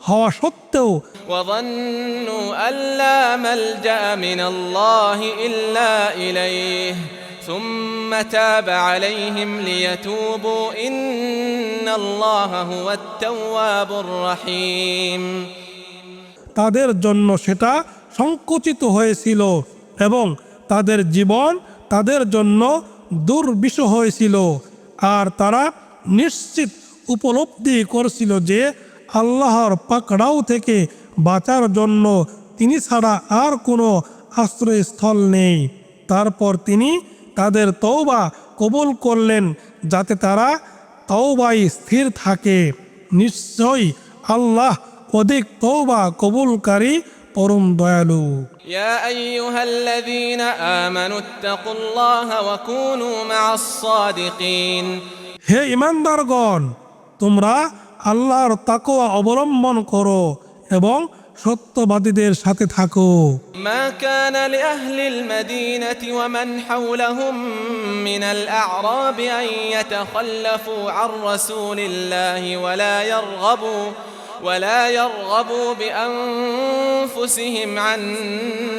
হওয়া সত্ত্বেও وظنوا أن لا ملجأ من الله إلا إليه ثم تاب عليهم ليتوبوا إن الله هو التواب الرحيم। তাদের জন্য সেটা সংকুচিত হয়েছিল এবং তাদের জীবন তাদের জন্য দুর্বিষহ হয়েছিল, আর তারা নিশ্চিত উপলব্ধি করেছিল যে আল্লাহর পাকড়াও থেকে বাঁচার জন্য তিনি ছাড়া আর কোনো আশ্রয়স্থল নেই। তারপর তিনি তাদের তওবা কবুল করলেন যাতে তারা তওবায় স্থির থাকে। নিশ্চয়ই আল্লাহ অধিক তওবা কবুলকারী, পরম দয়ালু। يا أيها الذين آمنوا اتقوا الله وكونوا مع الصادقين হে ঈমানদারগণ, তোমরা আল্লাহর তাকওয়া অবলম্বন করো এবং সত্যবাদীদের সাথে থাকো। ما كان لأهل المدينة ومن حولهم من الأعراب أن يتخلفوا عن رسول الله ولا يرغبوا بأنفسهم عن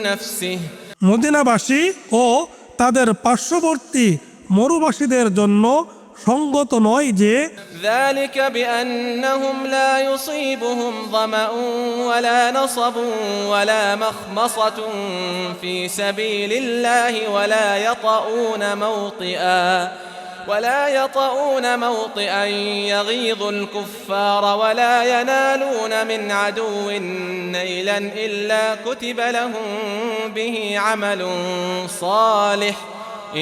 نفسه মদিনাবাসী ও তাদের পার্শ্ববর্তী মরুবাসীদের জন্য সঙ্গত নয় যে ذلك بأنهم لا يصيبهم ظمأ ولا نصب ولا مخمصة في سبيل الله ولا يطؤون موطئا يغيظ الكفار ولا ينالون من عدو نيلا إلا كتب لهم به عمل صالح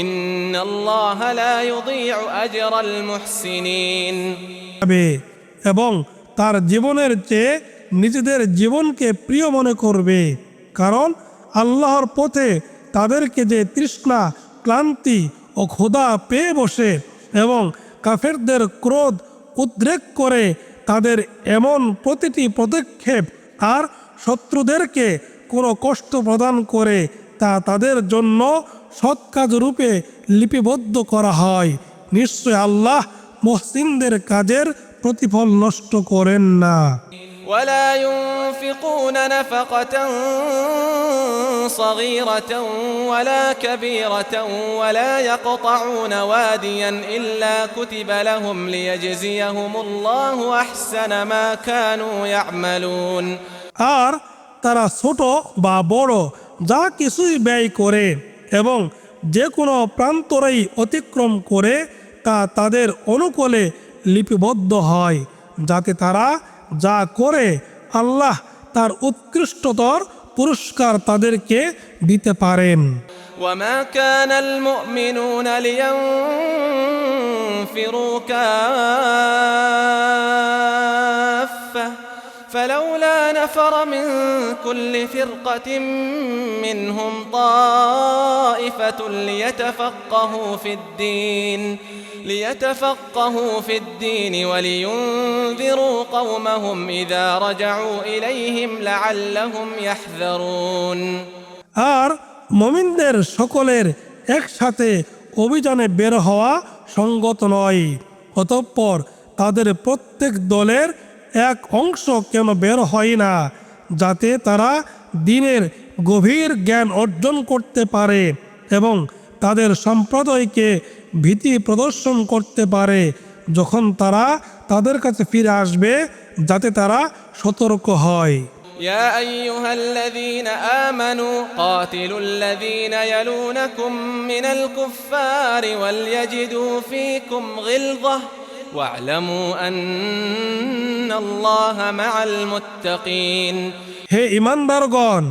إن الله لا يضيع أجر المحسنين। এবং তার জীবনের চেয়ে নিজেদের জীবনকে প্রিয় মনে করবে, কারণ আল্লাহর পথে তাদেরকে যে তৃষ্ণা, ক্লান্তি ও ক্ষুধা পেয়ে বসে এবং কাফেরদের ক্রোধ উদ্রেক করে তাদের এমন প্রতিটি পদক্ষেপ আর শত্রুদেরকে কোনো কষ্ট প্রদান করে তা তাদের জন্য সৎ কাজ রূপে লিপিবদ্ধ করা হয়। নিশ্চয় আল্লাহ মুহসিনদের কাজের প্রতিফল নষ্ট করেন না। ولا ينفقون نفقة صغيرة ولا كبيرة ولا يقطعون واديا إلا كتب لهم ليجزيهم الله أحسن ما كانوا يعملون। আর তারা ছোট বা বড় যা কিছুই ব্যয় করে এবং যে কোনো প্রান্তরেই অতিক্রম করে তা তাদের অনুকূলে লিপিবদ্ধ হয়, যাতে তারা যা করে আল্লাহ তার উৎকৃষ্টতর পুরস্কার তাদেরকে দিতে পারেন। وما كان المؤمنون لينفروا كافة فلولا نفر من كل فرقة منهم طائفة ليتفقهوا في الدين ولينذروا قومهم إذا رجعوا إليهم لعلهم يحذرون আর মুমিনদের সকলের একসাথে অভিযানে বের হওয়া সঙ্গত নয়। অতঃপর তাদের প্রত্যেক দলের এক অংশ কেন বের হয় না, যাতে তারা দ্বীনের গভীর জ্ঞান অর্জন করতে পারে এবং তাদের সম্প্রদায়কে ভীতি প্রদর্শন করতে পারে যখন তারা তাদের কাছে ফিরে আসবে, যাতে তারা সতর্ক হয়। يا أيها الذين آمنوا قاتلوا الذين يلونكم من الكفار وليجدوا فيكم غلظة واعلموا أن الله مع المتقين হে ঈমানদারগণ,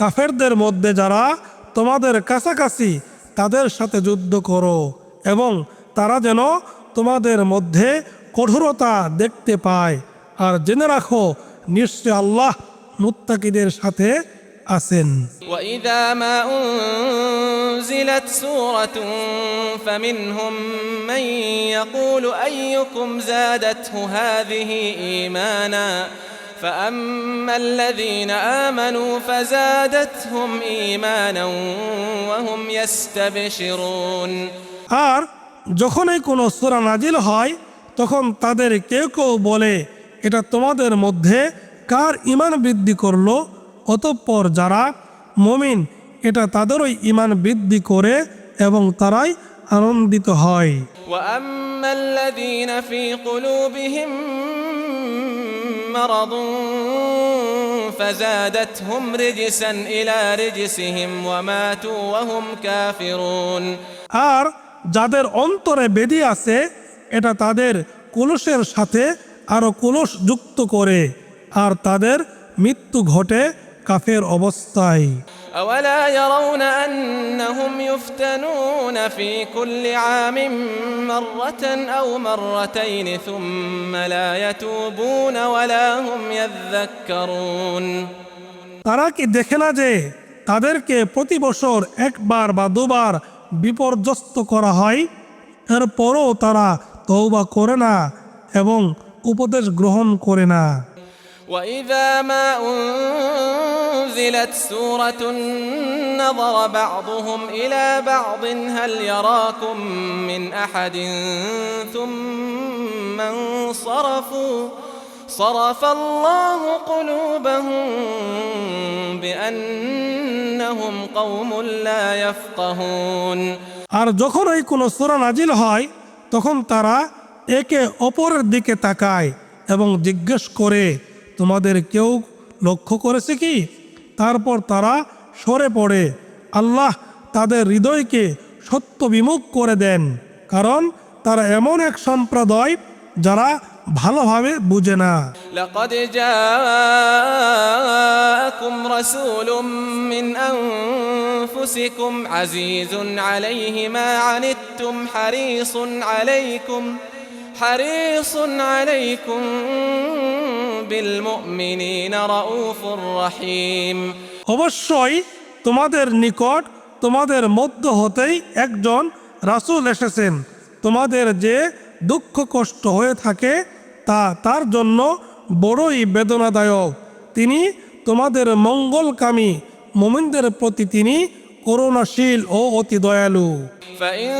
কাফেরদের মধ্যে যারা তোমাদের কাছাকাছি তাদের সাথে যুদ্ধ করো এবং তারা যেন তোমাদের মধ্যে কঠোরতা দেখতে পায়, আর জেনে রাখো নিশ্চয় আল্লাহ মুত্তাকিদের সাথে আছেন। وإذا ما أنزلت سورة فمنهم من يقول أيكم زادته هذه إيمانا فأما الذين آمنوا فزادتهم إيمانا وهم يستبشرون আর যখনই কোনো সূরা নাজিল হয় তখন তাদের কেউ কেউ বলে, এটা তোমাদের মধ্যে কার ঈমান বৃদ্ধি করলো? অতঃপর যারা মুমিন এটা তাদেরই ঈমান বৃদ্ধি করে এবং তারাই আনন্দিত হয়। وأما الذين في قلوبهم مرض فزادتهم رجسا إلى رجسهم وماتوا وهم كافرون আর যাদের অন্তরে ব্যাধি আছে এটা তাদের কুলুষের সাথে আরো কুলুষ যুক্ত করে, আর তাদের মৃত্যু ঘটে কাফের অবস্থায়। أولا يرون أنهم يفتنون في كل عام مرة أو مرتين ثم لا يتوبون ولا هم يذكرون তারা কি দেখে না যে তাদেরকে প্রতি বছর একবার বা দুবার বিপর্যস্ত করা হয়, এরপরও তারা তওবা করে না এবং উপদেশ গ্রহণ করে না। وإذا ما أنزلت سورة نظر بعضهم إلى بعض هل يراكم من أحد ثم انصرفوا صرف الله قلوبهم بأنهم قوم لا يفقهون আর যখন এই কোনো সূরা নাজিল হয় তখন তারা একে অপরের দিকে তাকায় এবং জিজ্ঞেস করে, তোমাদের কেউ লক্ষ্য করেছে কি? তারপর তারা সরে পড়ে। আল্লাহ তাদের হৃদয়কে সত্য বিমুখ করে দেন, কারণ তারা এমন এক সম্প্রদায় যারা ভালোভাবে বুঝে না। لقد جاءكم رسول من أنفسكم عزيز عليه ما عنتم حريص عليكم بالمؤمنين رؤوف رحيم অবশ্যই তোমাদের নিকট তোমাদের মধ্য হতেই একজন রাসূল এসেছেন, তোমাদের যে দুঃখ কষ্ট হয়ে থাকে তা তার জন্য বড়ই বেদনাদায়ক। তিনি তোমাদের মঙ্গলকামী, মুমিনদের প্রতি তিনি করুণাশীল ও অতি দয়ালু। فإن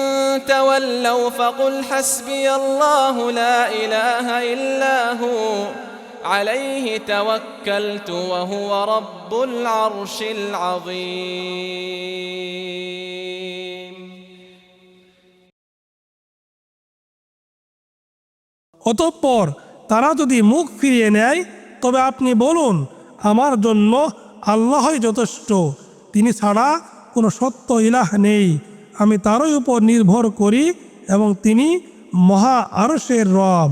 تولوا فقل حسبي الله لا إله إلا هو عليه توكلت وهو رب العرش العظيم অতঃপর তারা যদি মুখ ফিরিয়ে নেয় তবে আপনি বলুন, আমার জন্য আল্লাহই যথেষ্ট, তিনি ছাড়া কোনো সত্য ইলাহ নেই, আমি তারই উপর নির্ভর করি এবং তিনি মহা আরশের রব।